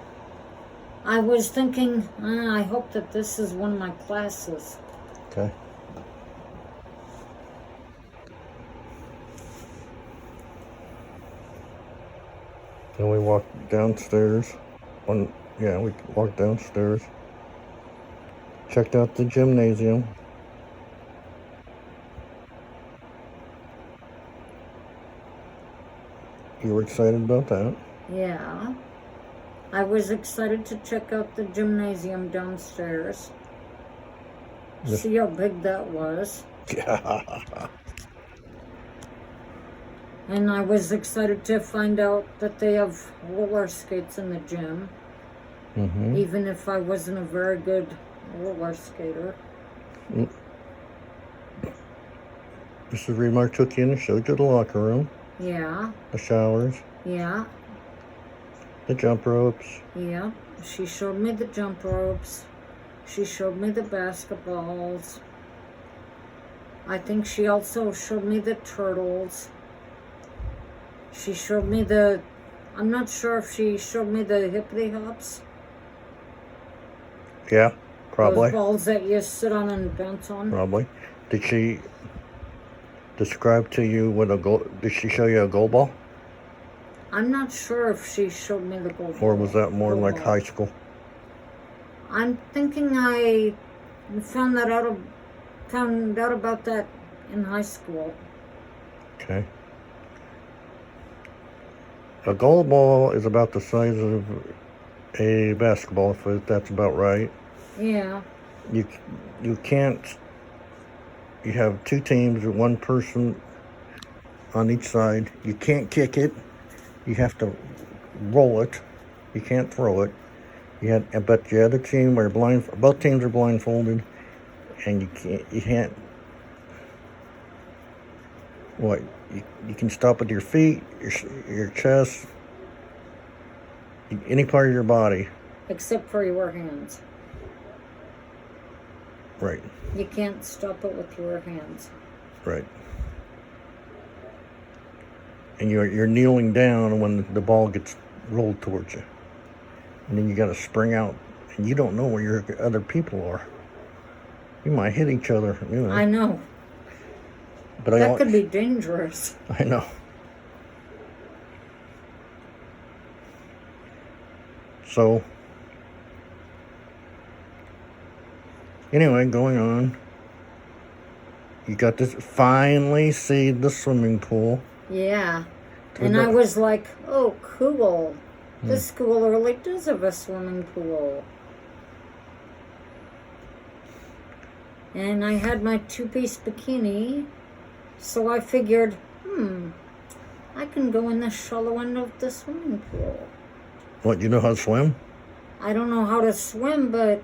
I was thinking, I hope that this is one of my classes. okay. Then we walked downstairs. We walked downstairs. Checked out the gymnasium. You were excited about that? Yeah. I was excited to check out the gymnasium downstairs. Yes. See how big that was. And I was excited to find out that they have roller skates in the gym. Mm-hmm. Even if I wasn't a very good roller skater. Mrs. Remark took you in and showed you the locker room, Yeah. the showers, Yeah. the jump ropes. Yeah. She showed me the jump ropes. She showed me the basketballs. I think she also showed me the turtles. She showed me I'm not sure if she showed me the hippity hops. Yeah, probably. Those balls that you sit on and bounce on. Probably. Did she describe to you what a goal? Did she show you a goal ball, I'm not sure if she showed me the gold or ball. was that more gold like ball. high school? I'm thinking I found out about that in high school. Okay. A goal ball is about the size of a basketball, if that's about right. Yeah. You can't. You have two teams with one person on each side. You can't kick it. You have to roll it. You can't throw it. But the other team are both teams are blindfolded, and you can't. What? You can stop with your feet, your chest, any part of your body. Except for your hands. Right. You can't stop it with your hands. Right. And you're kneeling down when the ball gets rolled towards you, and then you got to spring out, and you don't know where your other people are. You might hit each other, you know. I know. But That could be dangerous. I know. So, anyway, going on. You got to finally see the swimming pool. Yeah. And I was like, oh, cool. This school really does have a swimming pool. And I had my two-piece bikini. So I figured, I can go in the shallow end of the swimming pool. What, you know how to swim? I don't know how to swim, but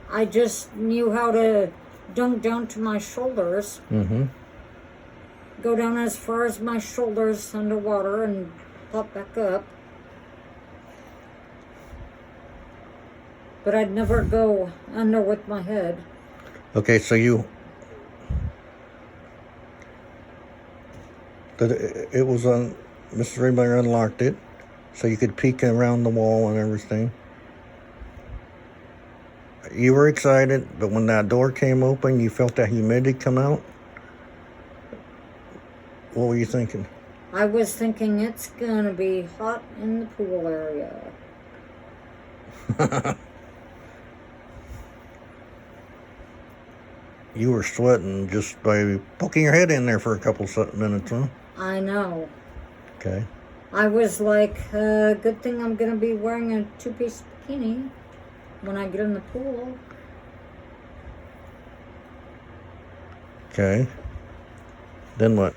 I just knew how to dunk down to my shoulders. Mm-hmm. Go down as far as my shoulders underwater and pop back up. But I'd never go under with my head. Okay, so it was on, Mrs. Raymeyer unlocked it, so you could peek around the wall and everything. You were excited, but when that door came open, you felt that humidity come out. What were you thinking? I was thinking it's gonna be hot in the pool area. You were sweating just by poking your head in there for a couple minutes, huh? I know. Okay. I was like, good thing I'm gonna be wearing a two-piece bikini when I get in the pool. Okay. Then what?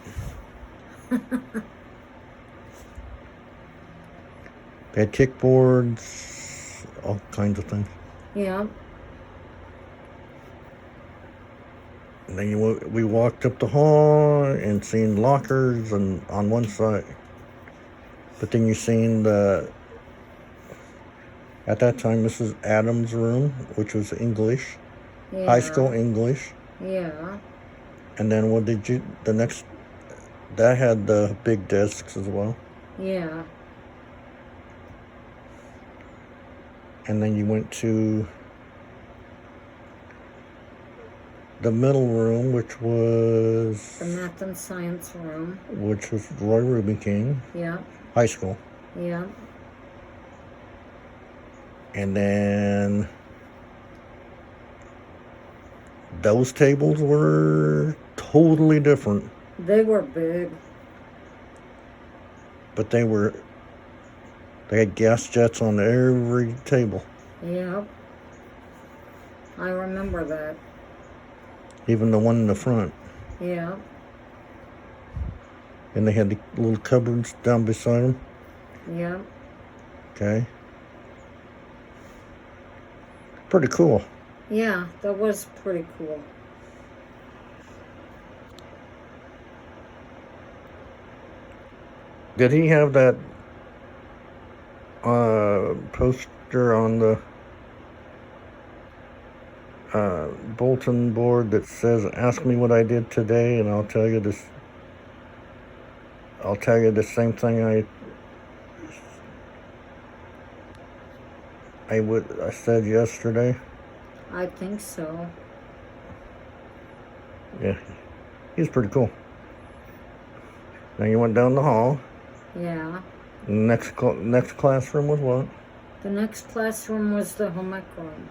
They had kickboards, all kinds of things. Yeah. And then we walked up the hall and seen lockers and on one side. But then you seen at that time, Mrs. Adams' room, which was English, Yeah. high school English. Yeah. And then that had the big desks as well. Yeah. And then you went to the middle room, which was The math and science room. Roy Reuben King Yeah. High School. Yeah. And then those tables were totally different, They were big. but they had gas jets on every table, Yep. I remember that. even the one in the front. Yeah. And they had the little cupboards down beside them. Yeah. Okay. Pretty cool. Yeah, that was pretty cool. Did he have that poster on the bulletin board that says, "Ask me what I did today, and I'll tell you this. I'll tell you the same thing I said yesterday." I think so. Yeah, he's pretty cool. Now you went down the hall. Yeah. Next classroom was what? The next classroom was the home ec room.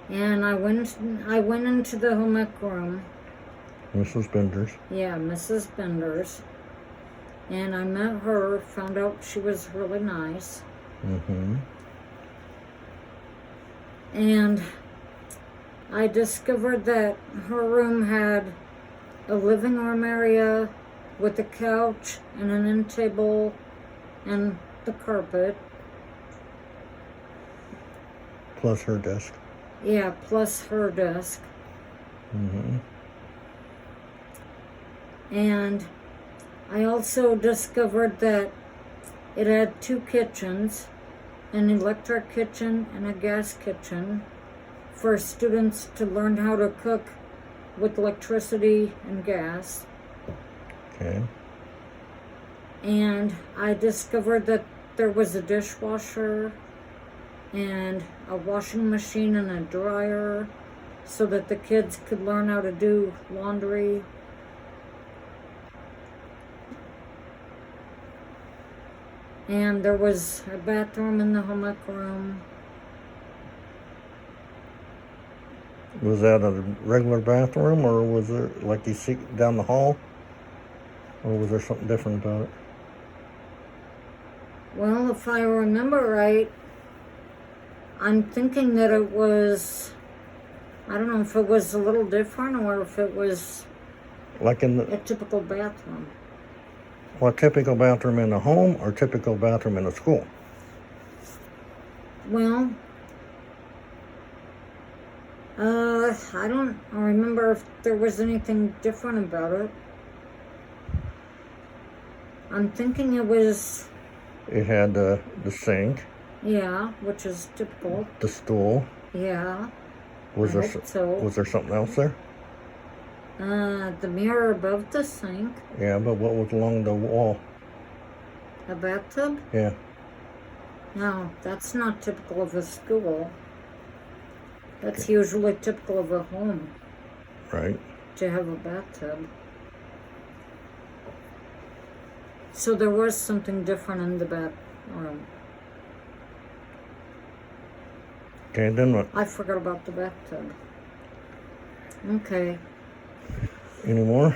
And I went into the home ec room. Mrs. Benders. Yeah, Mrs. Benders. And I met her, found out she was really nice. Mm-hmm. And I discovered that her room had a living room area with a couch and an end table and the carpet. Plus her desk. Yeah, plus her desk. Mm-hmm. And I also discovered that it had two kitchens, an electric kitchen and a gas kitchen, for students to learn how to cook with electricity and gas. Okay. And I discovered that there was a dishwasher and a washing machine and a dryer so that the kids could learn how to do laundry. And there was a bathroom in the home ec room. Was that a regular bathroom, or was it like you see down the hall? Or was there something different about it? Well, if I remember right, I'm thinking that it was, I don't know if it was a little different or if it was Like in a typical bathroom. what, typical bathroom in a home or typical bathroom in a school? Well, I don't remember if there was anything different about it. I'm thinking it was, It had the sink, yeah, which is typical. the stool. Yeah, Was I there hope so. was there something else there? The mirror above the sink, Yeah, but what was along the wall? a bathtub. Yeah. No, that's not typical of a school. That's usually typical of a home, Right. to have a bathtub. So there was something different in the bathroom. Okay, then what? I forgot about the bathtub. Okay. Any more?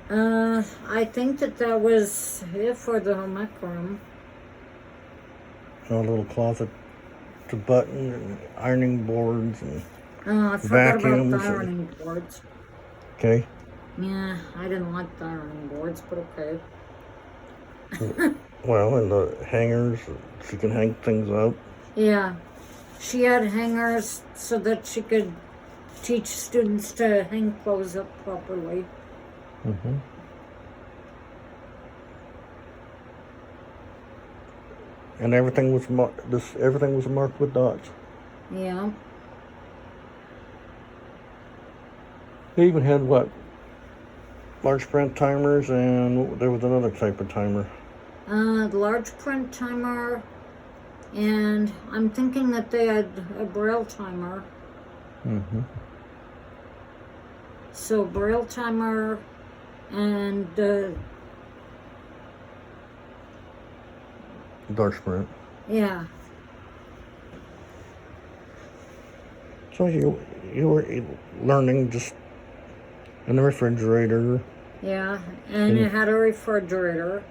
I think that was it for the home ec room. A little closet to button and ironing boards and I forgot about Vacuums the and- ironing boards. okay. Yeah, I didn't like the ironing boards, but okay. Well, and the hangers, she can hang things up. Yeah. She had hangers so that she could teach students to hang clothes up properly. Mm-hmm. And everything was everything was marked with dots. Yeah. They even had what? Large print timers, and there was another type of timer. Large print timer, and I'm thinking that they had a braille timer. Mm-hmm. So braille timer and Large print. yeah. So you were learning just in the refrigerator. Yeah, and it had a refrigerator.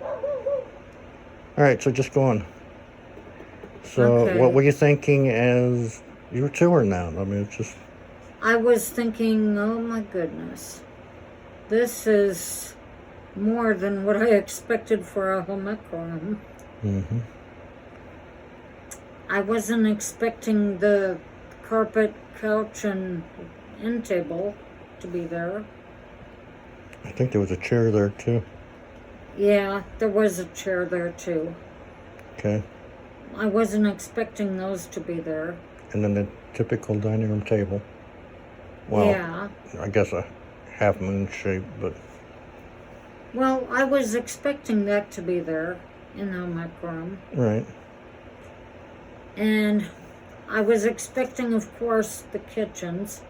All right, so just go on. So Okay. what were you thinking as you were touring now? I mean, it's just... I was thinking, oh my goodness, this is more than what I expected for a home ec room. Mm-hmm. I wasn't expecting the carpet, couch, and end table to be there. I think there was a chair there too. Yeah, there was a chair there too. Okay. I wasn't expecting those to be there. And then the typical dining room table. Well, Yeah. I guess a half moon shape, but... Well, I was expecting that to be there in the home ec room. Right. And I was expecting, of course, the kitchens,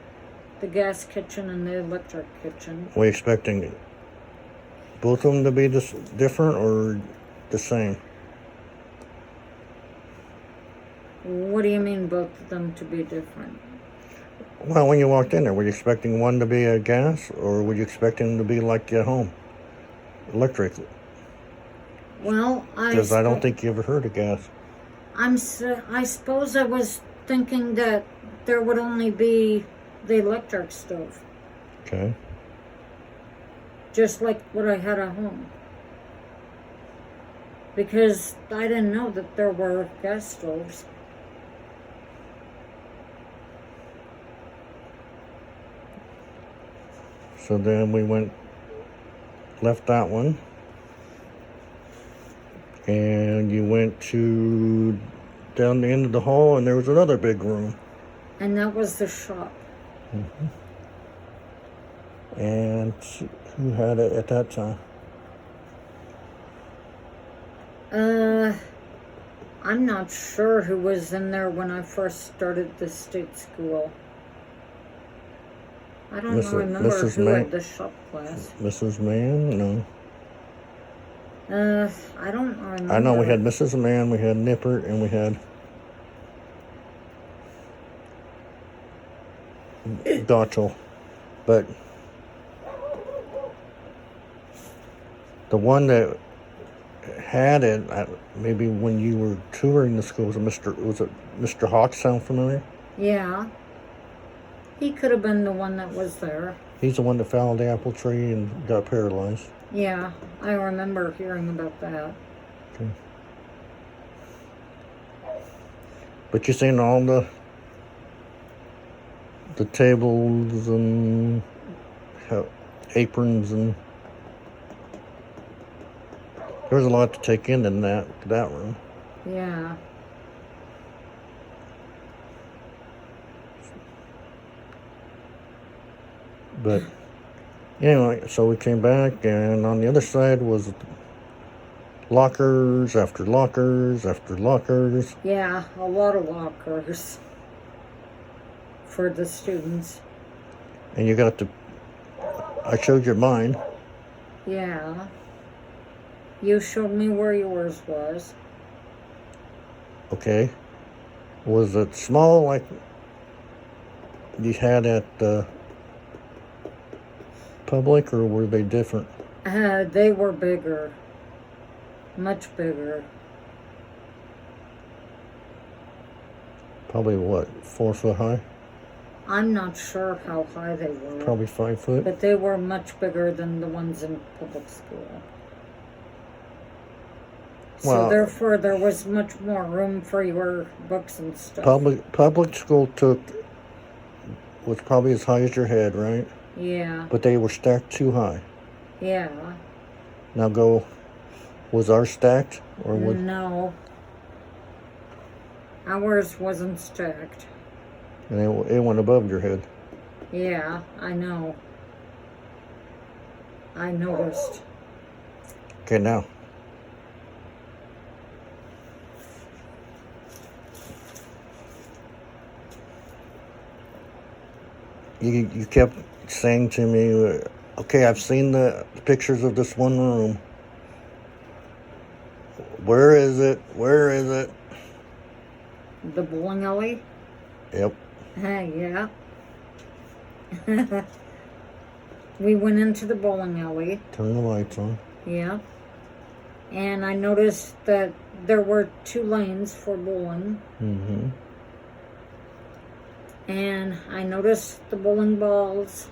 the gas kitchen and the electric kitchen. Were you expecting both of them to be different or the same? What do you mean both of them to be different? Well, when you walked in there, were you expecting one to be a gas, or were you expecting them to be like at home, electric? Well, Because I don't think you ever heard of gas. I suppose I was thinking that there would only be the electric stove, Okay. just like what I had at home. Because I didn't know that there were gas stoves. So then we left that one, and you went to down the end of the hall, and there was another big room. And that was the shop. Mm-hmm. And who had it at that time? I'm not sure who was in there when I first started the state school. I don't remember Mrs. who Mann? had the shop class. Mrs. Mann? No. I don't remember. I know we had Mrs. Mann, we had Nippert, and we had Dotchel. But the one that had it, maybe when you were touring the school, was it Mr. Hawk? Sound familiar? Yeah. He could have been the one that was there. He's the one that fell on the apple tree and got paralyzed. Yeah, I remember hearing about that. Okay. But you seen all the tables and aprons, and there was a lot to take in that room. Yeah. But anyway, so we came back, and on the other side was lockers after lockers after lockers. Yeah, a lot of lockers for the students. And you got I showed you mine. Yeah. You showed me where yours was. Okay. Was it small like you had at Public, or were they different? They were bigger. Much bigger. Probably what, 4 foot high? I'm not sure how high they were. Probably 5 foot. But they were much bigger than the ones in public school. So Well, therefore, there was much more room for your books and stuff. public school was probably as high as your head, right? Yeah, But they were stacked too high. yeah. Now was ours stacked or was? No. Ours wasn't stacked. And it went above your head. Yeah, I know. I noticed. Okay, now. You kept saying to me, okay, I've seen the pictures of this one room. Where is it? Where is it? The bowling alley? Yep. Yeah. We went into the bowling alley. Turn the lights on. Yeah. And I noticed that there were 2 lanes for bowling. Mm-hmm. And I noticed the bowling balls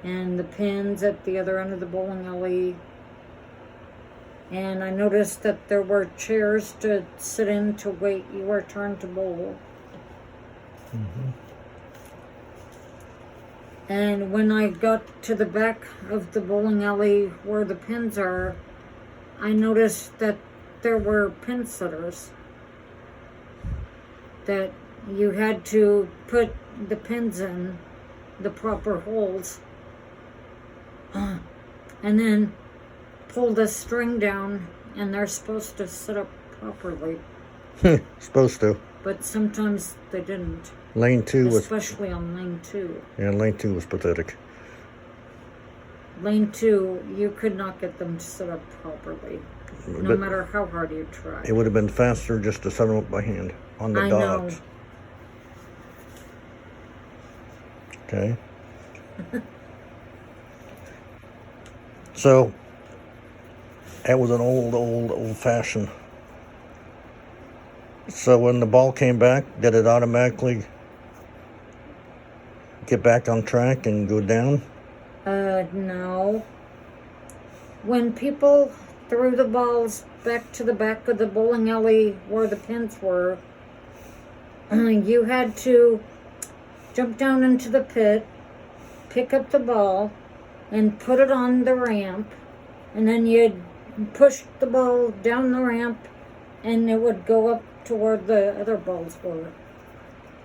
and the pins at the other end of the bowling alley. And I noticed that there were chairs to sit in to wait your turn to bowl. Mm-hmm. And when I got to the back of the bowling alley where the pins are, I noticed that there were pin setters. That you had to put the pins in the proper holes. And then pull the string down, and they're supposed to sit up properly. Supposed to. But sometimes they didn't. Lane 2 was. Especially on lane 2. Yeah, lane 2 was pathetic. Lane 2, you could not get them to sit up properly, no But matter how hard you tried. it would have been faster just to set them up by hand on the I dogs. know. Okay. So that was an old fashioned. So when the ball came back, did it automatically get back on track and go down? No. When people threw the balls back to the back of the bowling alley where the pins were, you had to jump down into the pit, pick up the ball, and put it on the ramp, and then you'd push the ball down the ramp, and it would go up to where the other balls were.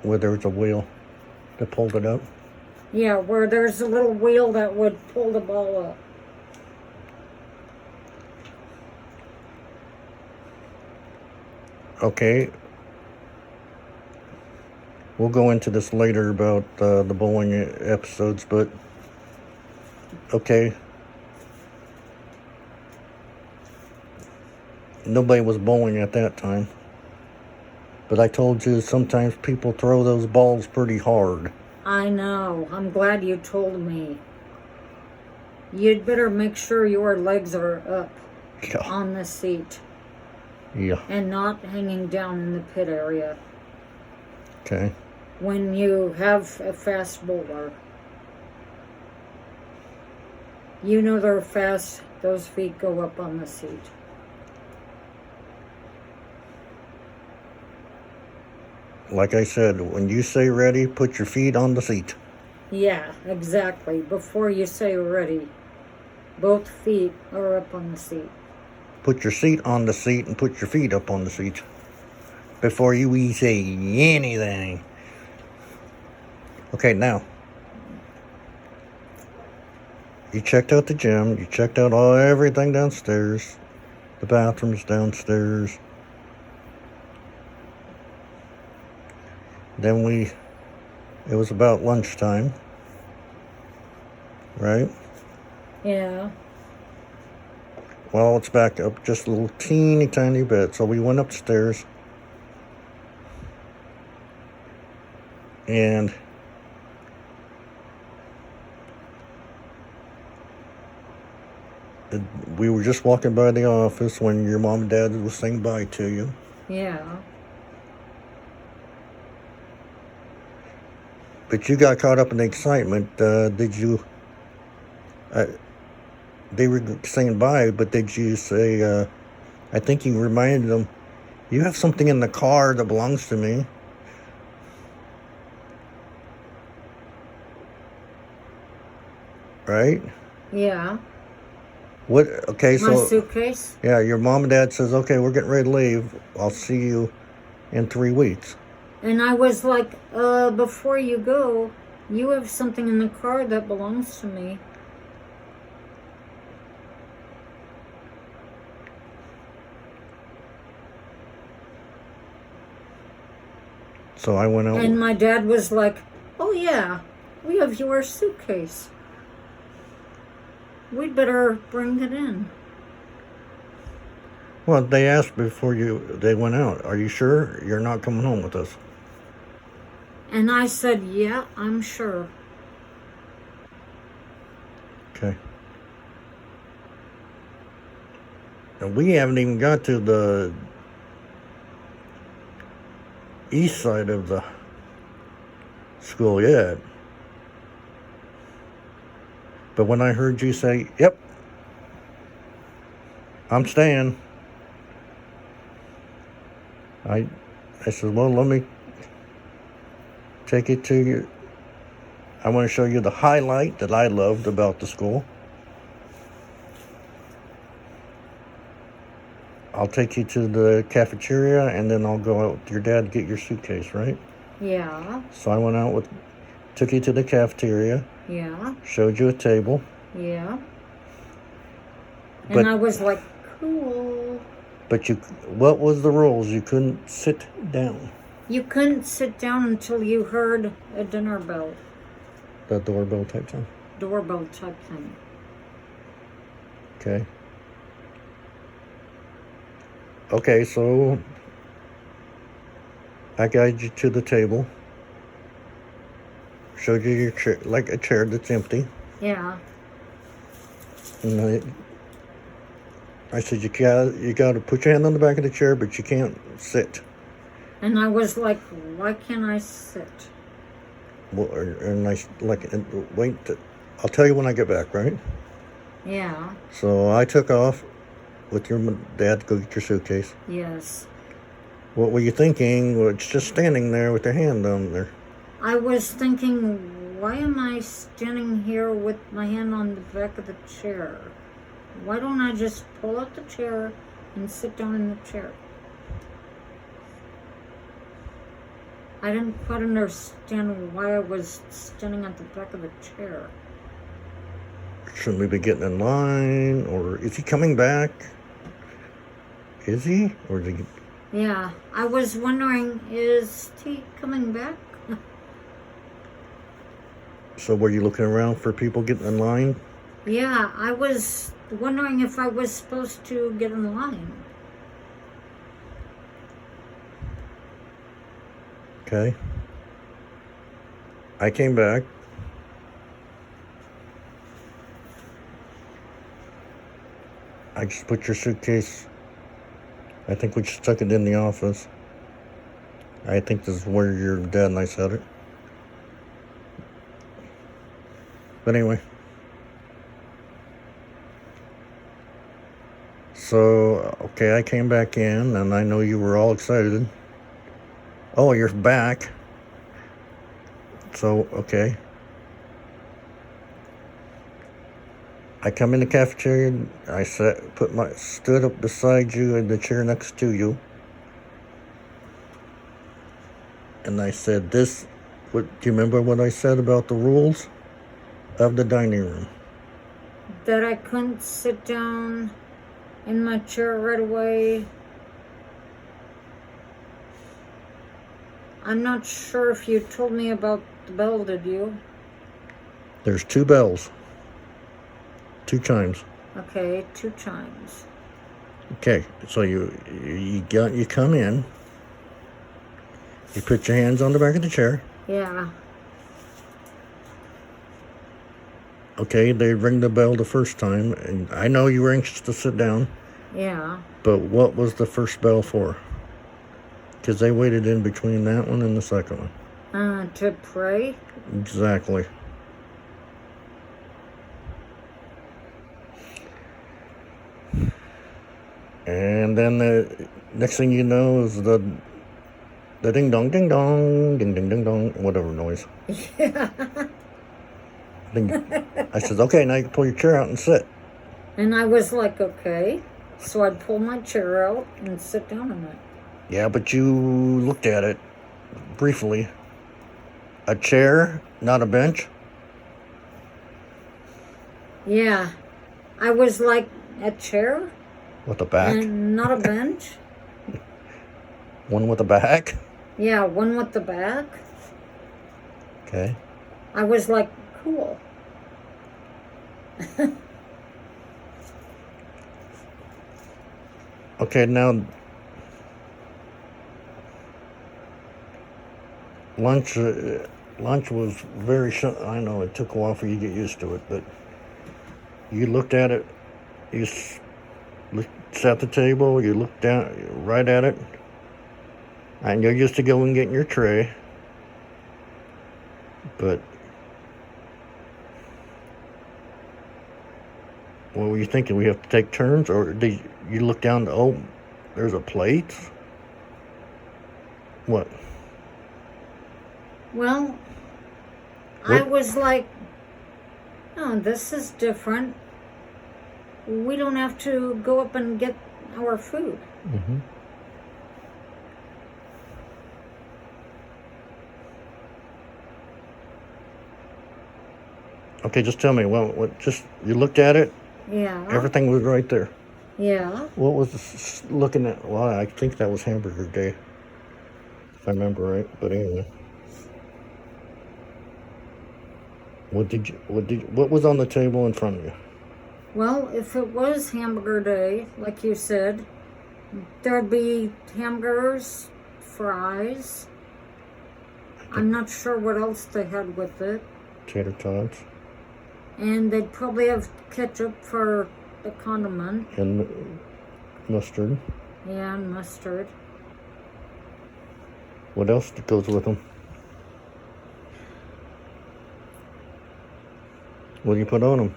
Where there was a wheel that pulled it up? Yeah, where there's a little wheel that would pull the ball up. Okay. We'll go into this later about the bowling episodes, but okay. Nobody was bowling at that time. But I told you sometimes people throw those balls pretty hard. I know. I'm glad you told me. You'd better make sure your legs are up Yeah. on the seat Yeah. and not hanging down in the pit area Okay. when you have a fast bowler. You know they're fast, those feet go up on the seat. Like I said, when you say ready, put your feet on the seat. Yeah, exactly. Before you say ready, both feet are up on the seat. Put your seat on the seat and put your feet up on the seat. Before you say anything. Okay, now. You checked out the gym. You checked out everything downstairs. The bathrooms downstairs. Then it was about lunchtime. Right? Yeah. Well, let's back up just a little teeny tiny bit. So we went upstairs. And we were just walking by the office when your mom and dad was saying bye to you. Yeah. But you got caught up in the excitement. Did you... they were saying bye, but did you say, I think you reminded them, you have something in the car that belongs to me. Right? Yeah. What? Okay, My so suitcase. yeah, your mom and dad says, okay, we're getting ready to leave. I'll see you in 3 weeks. And I was like, before you go, you have something in the car that belongs to me. So I went out. And my dad was like, oh yeah, we have your suitcase. We'd better bring it in. Well, they asked before they went out, are you sure you're not coming home with us? And I said, yeah, I'm sure. Okay. And we haven't even got to the east side of the school yet. But when I heard you say, yep, I'm staying, I said, well, let me take it to you. I want to show you the highlight that I loved about the school. I'll take you to the cafeteria, and then I'll go out with your dad to get your suitcase, right? Yeah. So I went out took you to the cafeteria, Yeah. showed you a table. Yeah. But- And I was like, cool. But what was the rules? You couldn't sit down. You couldn't sit down until you heard a dinner bell, The doorbell type thing. doorbell type thing. Okay. Okay, so I guided you to the table. Showed you your chair, like a chair that's empty. Yeah. And I said, you got to put your hand on the back of the chair, but you can't sit. And I was like, why can't I sit? Well, and I wait. I'll tell you when I get back, right? Yeah. So I took off with your dad to go get your suitcase. Yes. What were you thinking? Well, it's just standing there with your hand on there. I was thinking, why am I standing here with my hand on the back of the chair? Why don't I just pull out the chair and sit down in the chair? I didn't quite understand why I was standing at the back of the chair. Shouldn't we be getting in line? Or is he coming back? Is he? Or is he? Yeah, I was wondering, is he coming back? So were you looking around for people getting in line? Yeah, I was wondering if I was supposed to get in line. Okay. I came back. I just put your suitcase. I think we just took it in the office. I think this is where your dad and I said it. But anyway. So, okay, I came back in, and I know you were all excited. Oh, you're back. So, okay. I come in the cafeteria. I stood up beside you in the chair next to you, and I said, do you remember what I said about the rules of the dining room? That I couldn't sit down in my chair right away. I'm not sure if you told me about the bell, did you? There's 2 bells. 2 chimes. Okay, 2 chimes. Okay, so you come in. You put your hands on the back of the chair. Yeah. Okay, they ring the bell the first time, and I know you were anxious to sit down. Yeah. But what was the first bell for? Because they waited in between that one and the second one. To pray? Exactly. And then the next thing you know is the ding dong, ding dong, ding ding ding dong, whatever noise. Yeah. Then I said, okay, now you can pull your chair out and sit. And I was like, okay. So I'd pull my chair out and sit down in it. Yeah, but you looked at it briefly. A chair, not a bench. Yeah. I was like, a chair? With a back. And not a bench? One with a back. Yeah, one with the back. Okay. I was like, cool. Okay, now lunch was very I know it took a while for you to get used to it, but you looked at it, you sat at the table, you looked down right at it, and you're used to going and getting your tray, but what were you thinking? We have to take turns, or did you look down? Oh, there's a plate. What? Well, I What? was like, oh, this is different. We don't have to go up and get our food. Mm-hmm. Okay, just tell me. What? Just you looked at it. Yeah. Everything was right there. Yeah. What was looking at? Well, I think that was Hamburger Day, if I remember right. But anyway, what was on the table in front of you? Well, if it was Hamburger Day, like you said, there'd be hamburgers, fries. I'm not sure what else they had with it. Tater tots And they'd probably have ketchup for the condiment. and mustard. Yeah, and mustard. What else goes with them? What do you put on them?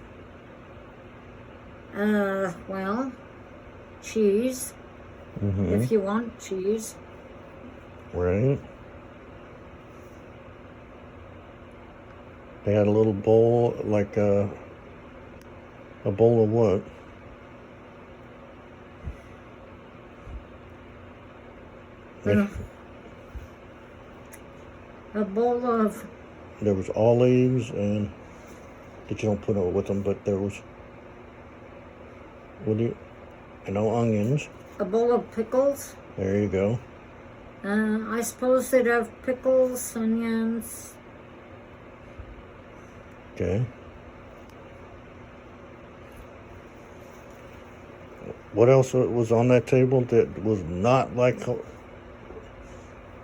Well, cheese. Mm-hmm. If you want cheese. Right. They had a little bowl, like a bowl of what? A bowl of, There was olives and that you don't put it with them, but there was onions. a bowl of pickles. There you go. I suppose they'd have pickles, onions. Okay. What else was on that table that was not like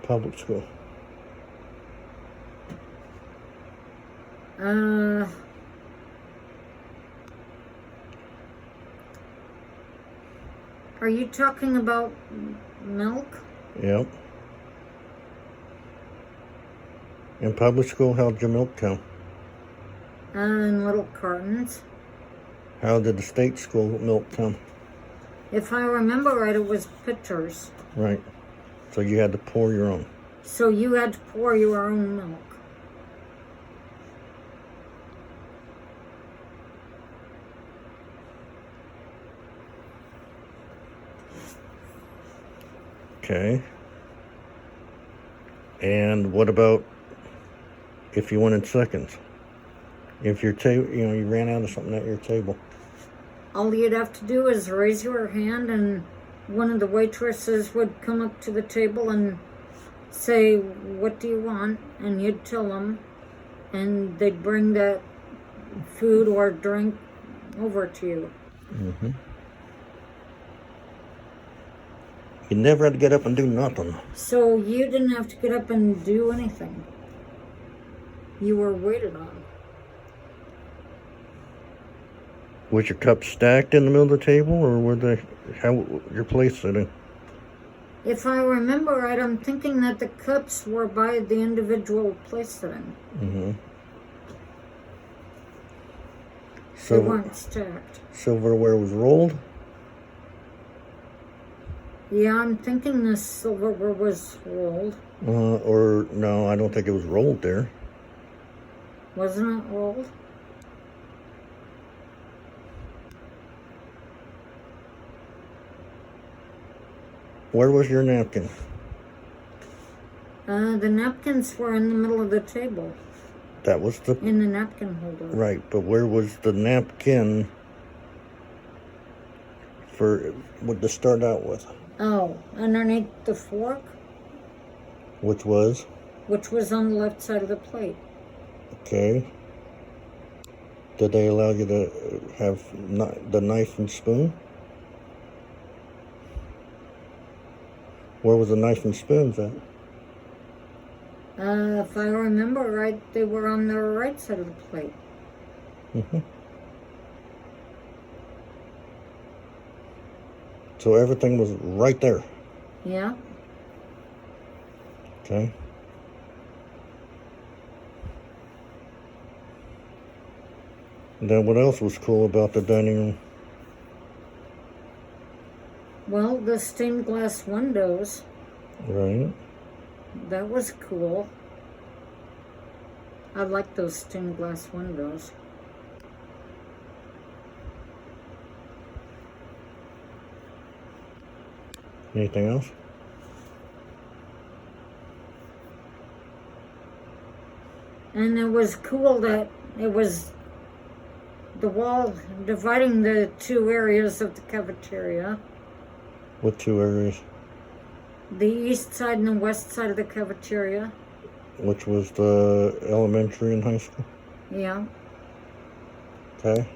public school? Are you talking about milk? Yep. In public school, how'd your milk come? In little cartons. How did the state school milk come? If I remember right, it was pitchers. Right. So you had to pour your own. So you had to pour your own milk. Okay. And what about if you wanted seconds? If your table, you ran out of something at your table. All you'd have to do is raise your hand, and one of the waitresses would come up to the table and say, "What do you want?" And you'd tell them, and they'd bring that food or drink over to you. Mm-hmm. You never had to get up and do nothing. So you didn't have to get up and do anything. You were waited on. Was your cup stacked in the middle of the table, or were they your place sitting? If I remember right, I'm thinking that the cups were by the individual place sitting. Mm-hmm. They weren't stacked. Silverware was rolled? Yeah, I'm thinking the silverware was rolled. Or no, I don't think it was rolled there. Wasn't it rolled? Where was your napkin? The napkins were in the middle of the table, That was the in the napkin holder. right, but where was the napkin for what to start out with? Oh, underneath the fork, Which was which was on the left side of the plate. okay. Did they allow you to have the knife and spoon? Where was the knife and spoons at? If I remember right, they were on the right side of the plate. Mm-hmm. So everything was right there. Yeah. Okay. And then what else was cool about the dining room? Well, the stained glass windows, Right. that was cool. I like those stained glass windows. Anything else? And it was cool that it was the wall dividing the two areas of the cafeteria. What two areas? The east side and the west side of the cafeteria. Which was the elementary and high school? Yeah. Okay.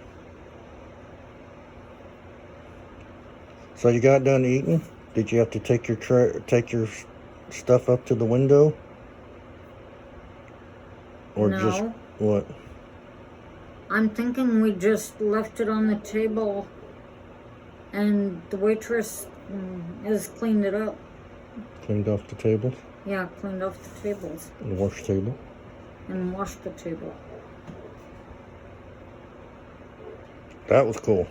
So you got done eating? Did you have to take your stuff up to the window? Or No. just what? I'm thinking we just left it on the table and the waitress has cleaned it up. Cleaned off the tables? Yeah, cleaned off the tables The wash table? and washed the table. That was cool.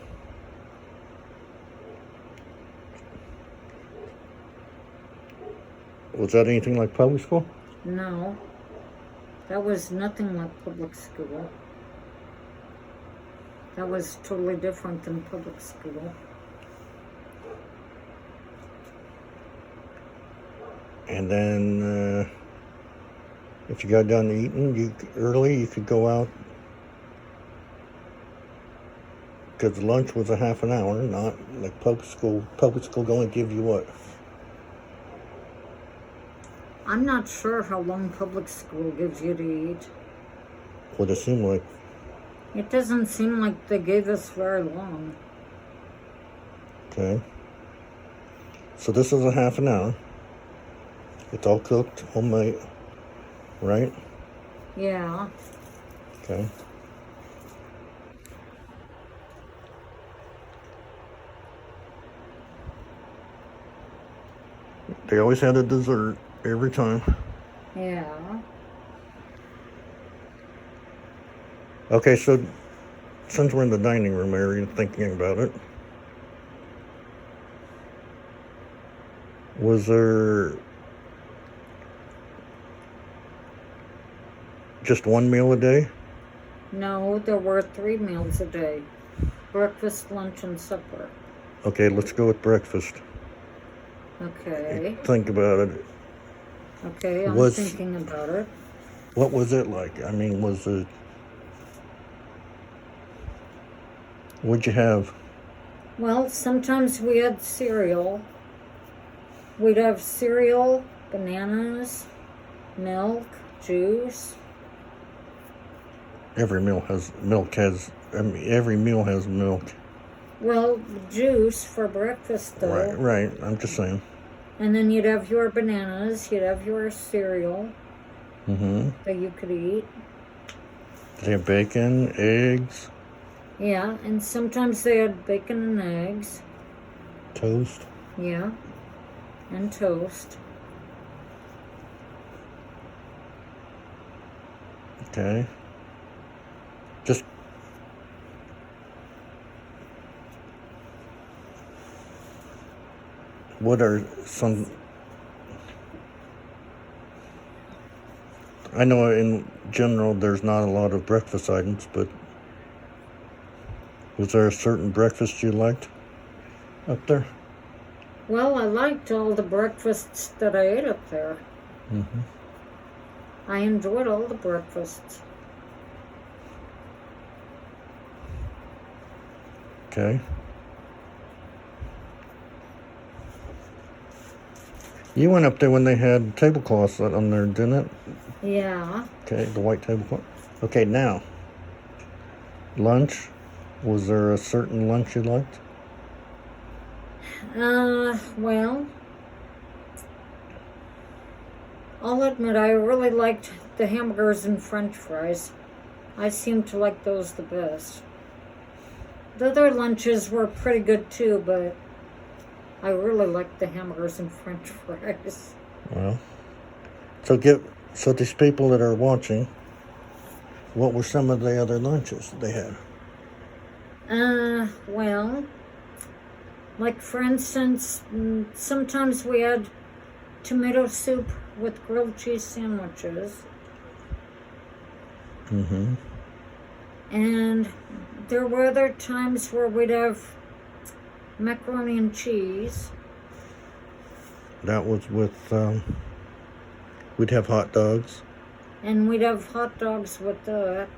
Was that anything like public school? No, that was nothing like public school. That was totally different than public school. And then, if you got done eating early, you could go out. Because lunch was a half an hour, not like public school. Public school only give you what? I'm not sure how long public school gives you to eat. Would it seem like? It doesn't seem like they gave us very long. Okay. So this is a half an hour. It's all cooked, homemade, right? Yeah. Okay. They always had a dessert every time. Yeah. Okay, so since we're in the dining room area thinking about it, was there just one meal a day? No, there were 3 meals a day. Breakfast, lunch, and supper. Okay, let's go with breakfast. Okay. Think about it. Okay, I'm Was- thinking about it. What was it like? I mean, was it... What'd you have? Well, sometimes we had cereal. We'd have cereal, bananas, milk, juice. Every meal has milk. Every meal has milk. Well, juice for breakfast, though. Right. I'm just saying. And then you'd have your bananas, you'd have your cereal Mm-hmm. that you could eat. They have bacon, eggs, Yeah, and sometimes they had bacon and eggs. toast. Yeah, and toast. Okay. Just what are some... I know in general there's not a lot of breakfast items, but was there a certain breakfast you liked up there? Well, I liked all the breakfasts that I ate up there. Mm-hmm. I enjoyed all the breakfasts. Okay. You went up there when they had tablecloths on there, didn't it? Yeah. Okay, the white tablecloth. Okay, now, lunch. Was there a certain lunch you liked? Well, I'll admit I really liked the hamburgers and french fries. I seem to like those the best. The other lunches were pretty good too, but I really liked the hamburgers and french fries. Well, so these people that are watching, what were some of the other lunches they had? Well, like for instance, sometimes we had tomato soup with grilled cheese sandwiches. Mm-hmm. And there were other times where we'd have macaroni and cheese. That was with, we'd have hot dogs. And we'd have hot dogs with that.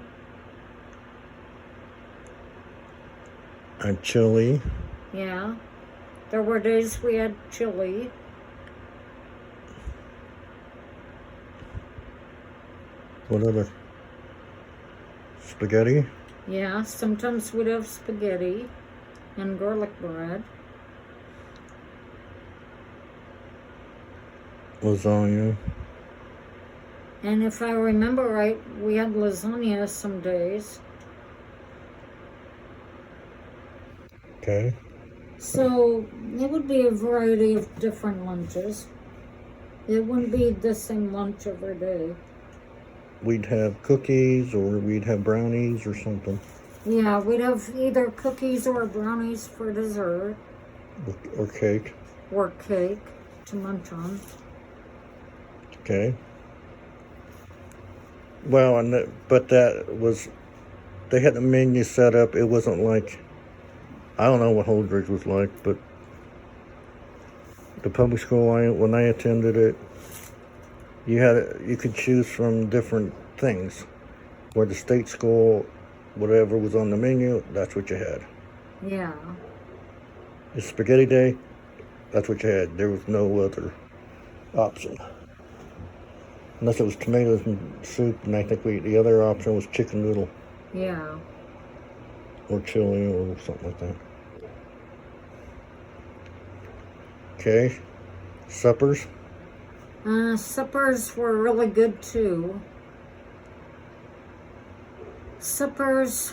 And chili. Yeah. There were days we had chili. What other? Spaghetti. Yeah, sometimes we'd have spaghetti and garlic bread. Lasagna. And if I remember right, we had lasagna some days. Okay. So it would be a variety of different lunches. It wouldn't be the same lunch every day. We'd have cookies or we'd have brownies or something. Yeah, we'd have either cookies or brownies for dessert. Or cake. Or cake to munch on. Okay. Well, but that was, they had the menu set up. It wasn't like, I don't know what Holdridge was like, but the public school when I attended it, you could choose from different things. Where the state school, whatever was on the menu, that's what you had. Yeah. The spaghetti day, that's what you had. There was no other option. Unless it was tomatoes and soup, and I think the other option was chicken noodle. Yeah. Or chili or something like that. Okay. Suppers. Suppers were really good too. Suppers,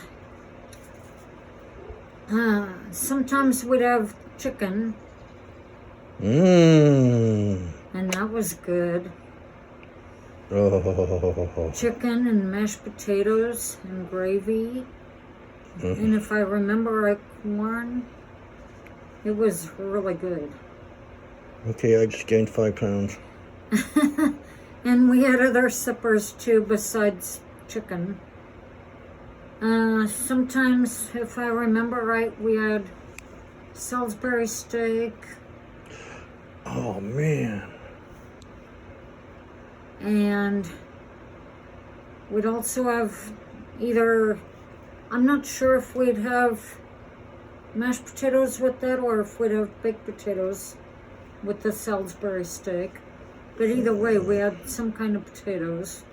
sometimes we'd have chicken. Mmm. And that was good. Oh. Chicken and mashed potatoes and gravy. And if I remember right, corn. It was really good. Okay, I just gained 5 pounds. And we had other suppers too besides chicken. Sometimes, if I remember right, we had Salisbury steak. Oh, man. And we'd also have either, I'm not sure if we'd have mashed potatoes with that or if we'd have baked potatoes with the Salisbury steak. But either way, we had some kind of potatoes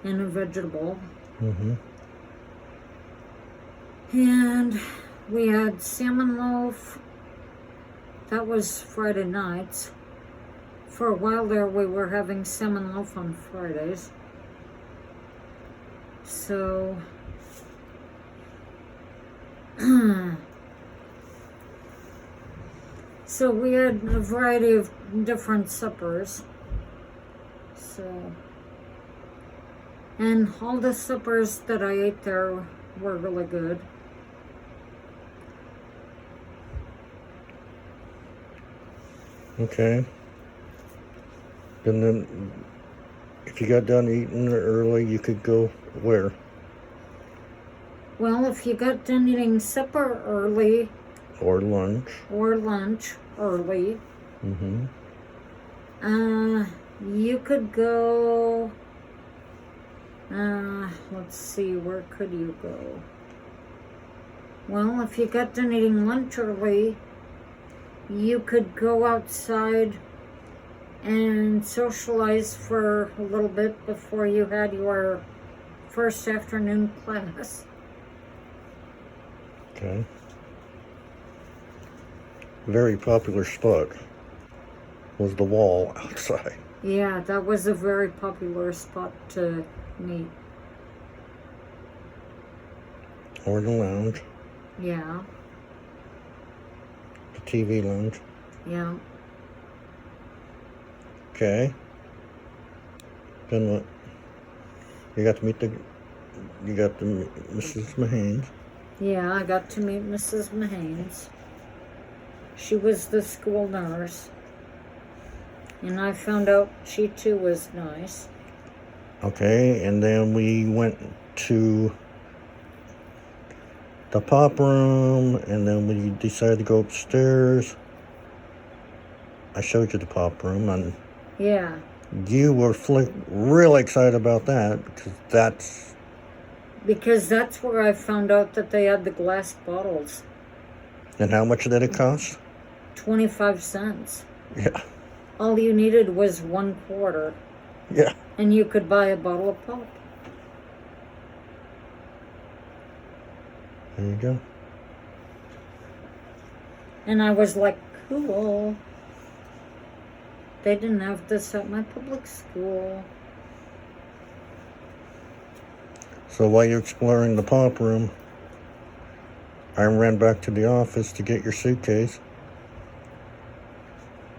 and a vegetable. Mm-hmm. And we had salmon loaf. That was Friday nights. For a while there, we were having salmon loaf on Fridays. So, so we had a variety of different suppers. So, and all the suppers that I ate there were really good. Okay. And then, if you got done eating early, you could go where? Well, if you got done eating supper early Or lunch. or lunch early, Mm-hmm. you could go, let's see, where could you go? Well, if you got done eating lunch early, you could go outside and socialize for a little bit before you had your first afternoon class. Okay. Very popular spot was the wall outside. Yeah, that was a very popular spot to meet. Or the lounge. Yeah, The TV lounge. yeah. Okay. Then what? You got to meet Mrs. Mahanes. Yeah, I got to meet Mrs. Mahanes. She was the school nurse. And I found out she too was nice. Okay, and then we went to the pop room, and then we decided to go upstairs. I showed you the pop room, and Yeah, you were really excited about that, because that's where I found out that they had the glass bottles. And how much did it cost? 25 cents. Yeah, All you needed was 1/4, yeah. and you could buy a bottle of pop. There you go. And I was like, cool. They didn't have this at my public school. So while you're exploring the pop room, I ran back to the office to get your suitcase.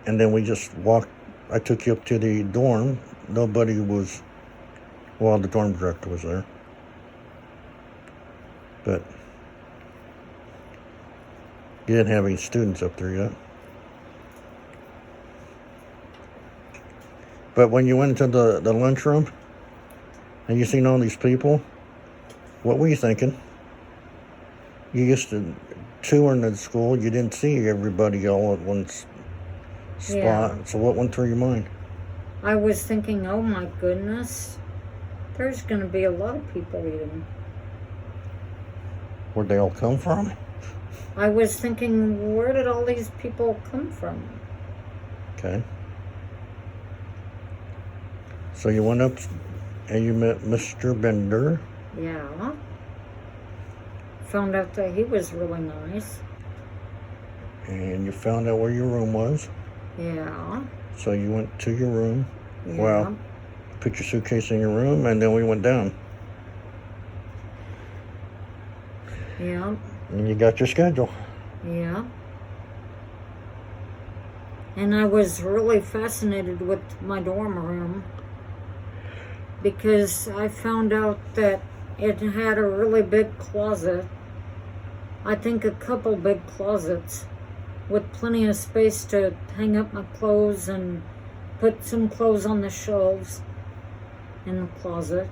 And then we just walked. I took you up to the dorm. Nobody was, well, the dorm director was there. But you didn't have any students up there yet. But when you went into the lunchroom and you seen all these people, what were you thinking? You used to tour in the school, you didn't see everybody all at one spot. Yeah. So what went through your mind? I was thinking, oh my goodness, there's going to be a lot of people eating. Where'd they all come from? I was thinking, where did all these people come from? Okay. So you went up and you met Mr. Bender. Yeah. Found out that he was really nice. And you found out where your room was. Yeah. So you went to your room. Yeah. Well, put your suitcase in your room, and then we went down. Yeah. And you got your schedule. Yeah. And I was really fascinated with my dorm room because I found out that it had a really big closet. I think a couple big closets with plenty of space to hang up my clothes and put some clothes on the shelves in the closet.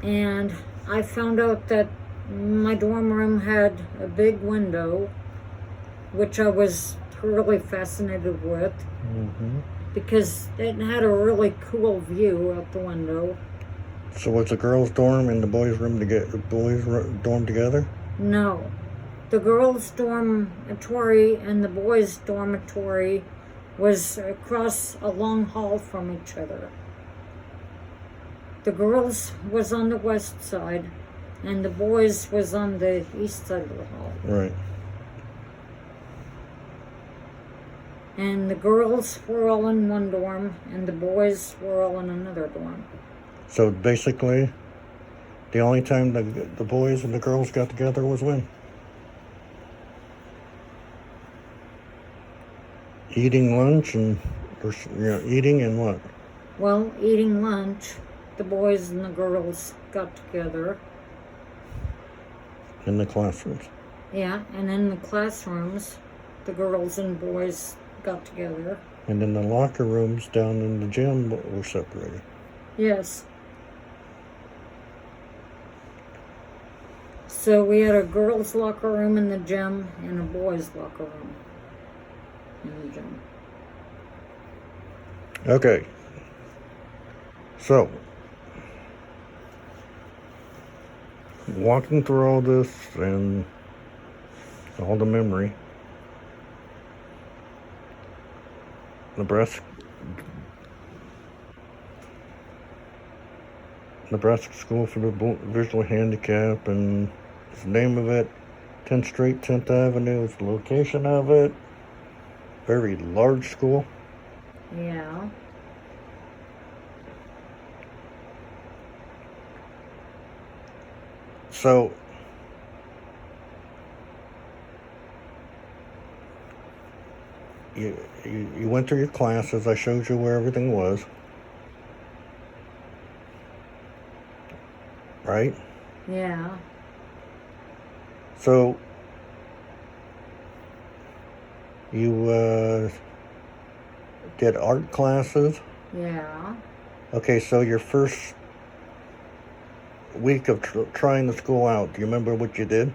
And I found out that my dorm room had a big window, which I was really fascinated with Mm-hmm. because it had a really cool view out the window. So was the girls' dorm and the boys' dorm together? No, the girls' dormitory and the boys' dormitory was across a long hall from each other. The girls was on the west side, and the boys was on the east side of the hall. Right. And the girls were all in one dorm, and the boys were all in another dorm. So basically, the only time the boys and the girls got together was when? Eating lunch eating and what? Well, eating lunch, the boys and the girls got together. In the classrooms. Yeah, and in the classrooms, the girls and boys got together. And then the locker rooms down in the gym were separated. Yes. So we had a girls' locker room in the gym and a boys' locker room in the gym. Okay. So, walking through all this and all the memory, Nebraska School for the Visually Handicapped, and the name of it, 10th Street, 10th Avenue is the location of it. Very large school. Yeah. So, you went through your classes. I showed you where everything was. Right? Yeah. So, you did art classes. Yeah. Okay, so your first week of trying the school out, do you remember what you did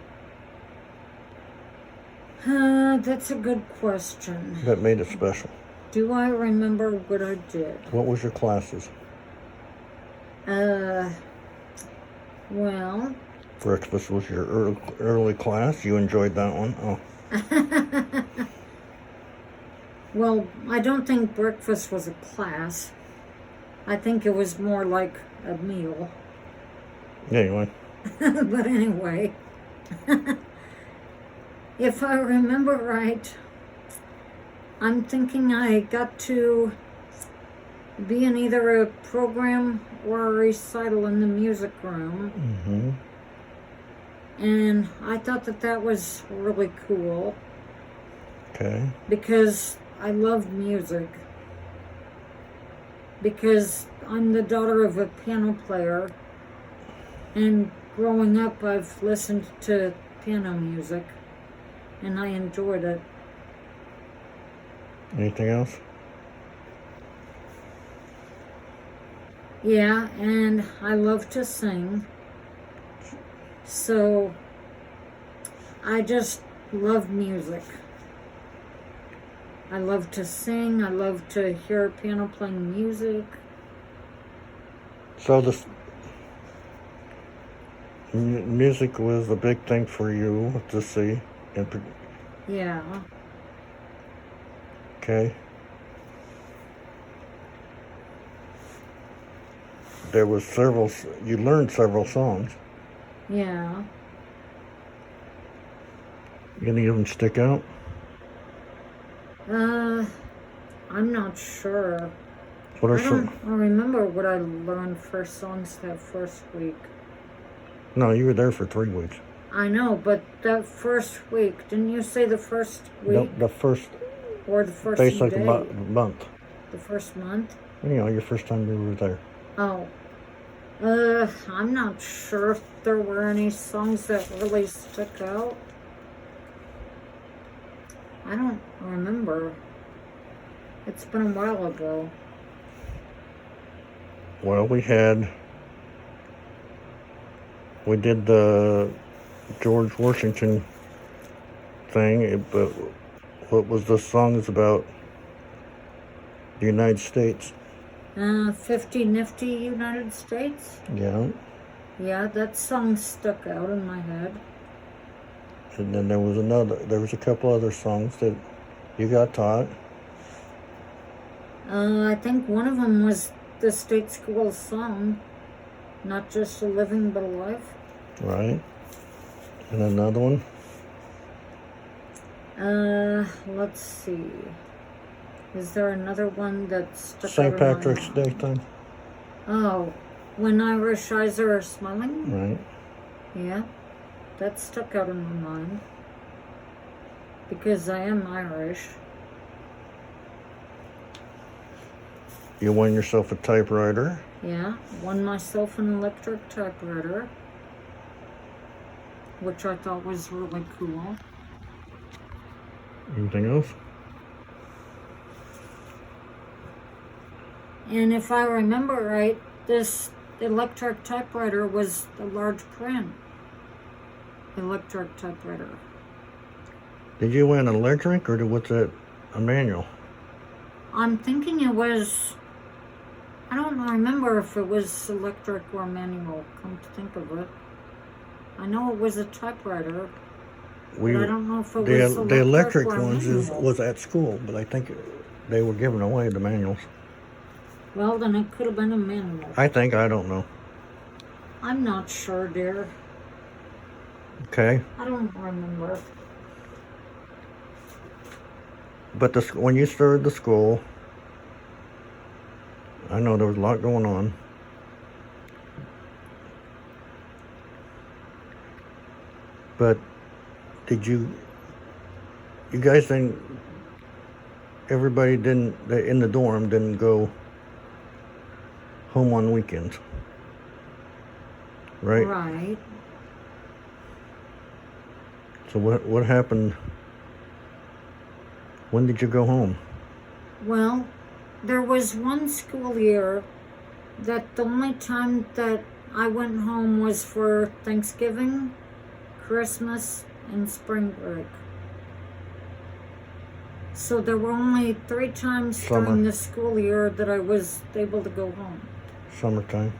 That's a good question. that made it special? Do I remember what I did? What was your classes? Well, Breakfast was your early class. You enjoyed that one? Oh. well, I don't think breakfast was a class. I think it was more like a meal. Anyway. But anyway, if I remember right, I'm thinking I got to be in either a program or a recital in the music room. Mm-hmm. And I thought that was really cool. Okay. Because I love music. Because I'm the daughter of a piano player. And growing up, I've listened to piano music. And I enjoyed it. Anything else? Yeah, and I love to sing. So, I just love music. I love to sing. I love to hear piano playing music. So this music was a big thing for you to see. Yeah. Okay. There was several. You learned several songs. Yeah. Any of them stick out? I'm not sure. What are I some? don't remember what I learned for songs that first week. No, you were there for 3 weeks. I know, but that first week, didn't you say the first week? The first, or the first basically day? month. The first month? You know, your first time you were there. Oh. I'm not sure if there were any songs that really stuck out. I don't remember. It's been a while ago. Well, we did the George Washington thing, but what was the songs about the United States? 50 Nifty United States? Yeah. Yeah, that song stuck out in my head. And then there was a couple other songs that you got taught. I think one of them was the state school song, Not Just a Living But a Life. Right. And another one? Let's see. Is there another one that stuck out? St. Patrick's Day thing? Oh, When Irish Eyes Are Smiling? Right. Yeah, that stuck out in my mind. Because I am Irish. You won yourself a typewriter. Yeah, won myself an electric typewriter, which I thought was really cool. Anything else? And if I remember right, this electric typewriter was a large print electric typewriter. Did you win electric or was it a manual? I'm thinking it was, I don't remember if it was electric or manual, come to think of it. I know it was a typewriter, but I don't know if it was The electric or ones manual. was at school, but I think they were giving away the manuals. Well, then it could have been a manual. I don't know. I'm not sure, dear. Okay. I don't remember. But when you started the school, I know there was a lot going on. But you guys didn't, everybody didn't, in the dorm didn't go home on weekends, right? Right. So what happened? When did you go home? Well, there was one school year that the only time that I went home was for Thanksgiving, Christmas, and spring break. So there were only 3 times during the school year that I was able to go home. Summertime.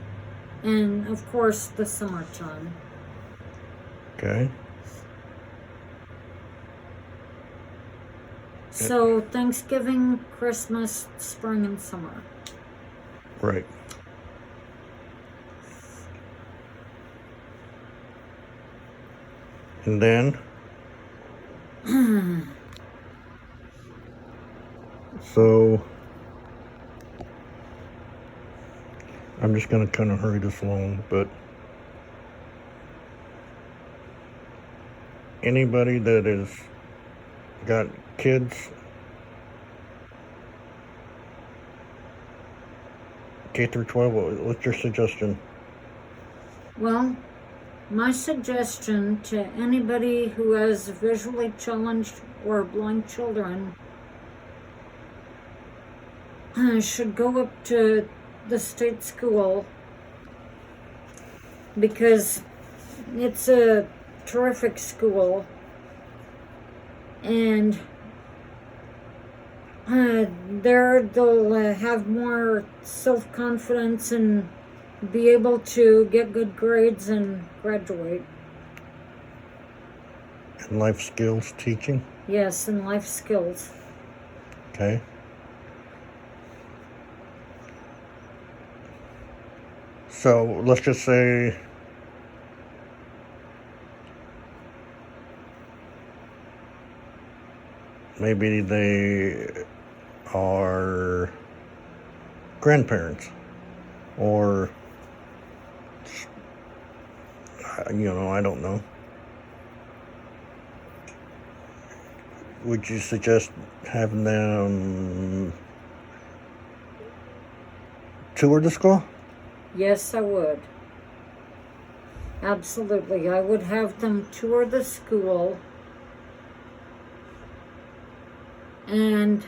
And of course the summertime. Okay. So Thanksgiving, Christmas, spring, and summer. Right. And then so I'm just going to kind of hurry this along, but anybody that has got kids K through 12, what's your suggestion? Well, my suggestion to anybody who has visually challenged or blind children should go up to the state school, because it's a terrific school, and there they'll have more self-confidence and be able to get good grades and graduate. And life skills teaching? Yes, and life skills. Okay. So let's just say maybe they are grandparents or, I don't know. Would you suggest having them tour the school? Yes, I would. Absolutely. I would have them tour the school and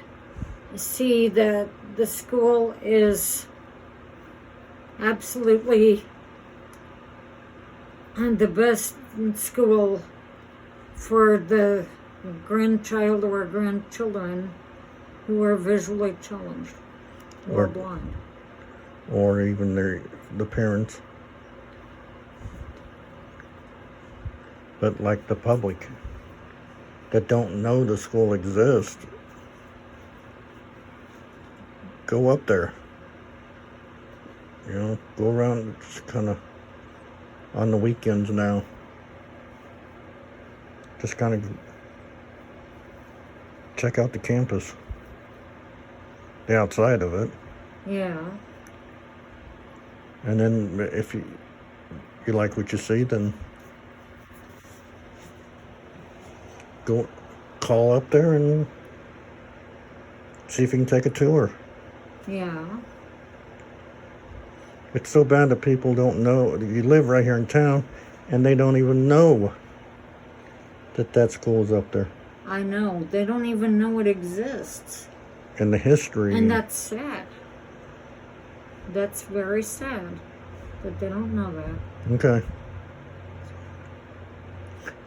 see that the school is absolutely the best school for the grandchild or grandchildren who are visually challenged or blind. Or even the parents. But like the public that don't know the school exists, go up there. Go around, just kind of on the weekends now. Just kind of check out the campus, the outside of it. Yeah. And then if you like what you see, then go call up there and see if you can take a tour. Yeah. It's so bad that people don't know. You live right here in town and they don't even know that school is up there. I know. They don't even know it exists. and the history. And that's sad. That's very sad that they don't know that. Okay.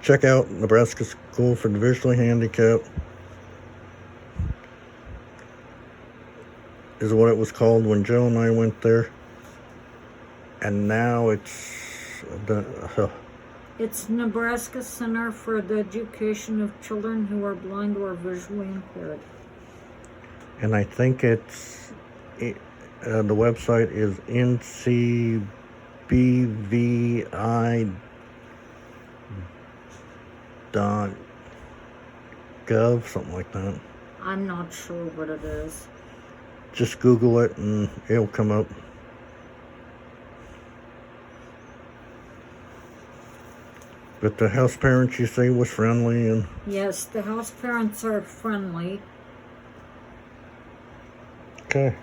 Check out Nebraska School for the Visually Handicapped. Is what it was called when Joe and I went there. And now it's It's Nebraska Center for the Education of Children who are blind or visually impaired. and I think it's the website is ncbvi.gov, something like that. I'm not sure what it is. Just Google it and it'll come up. But the house parents, you say, was friendly and Yes, the house parents are friendly. okay.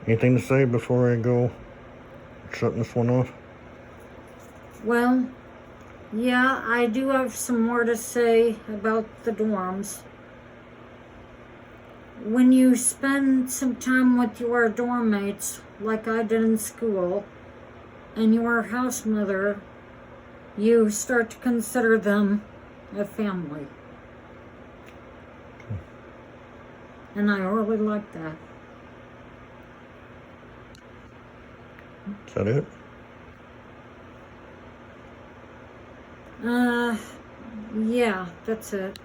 Anything to say before I go shutting this one off? Well, yeah, I do have some more to say about the dorms. When you spend some time with your dorm mates, like I did in school, and your house mother, you start to consider them a family. And I really like that. Is that it? Yeah, that's it.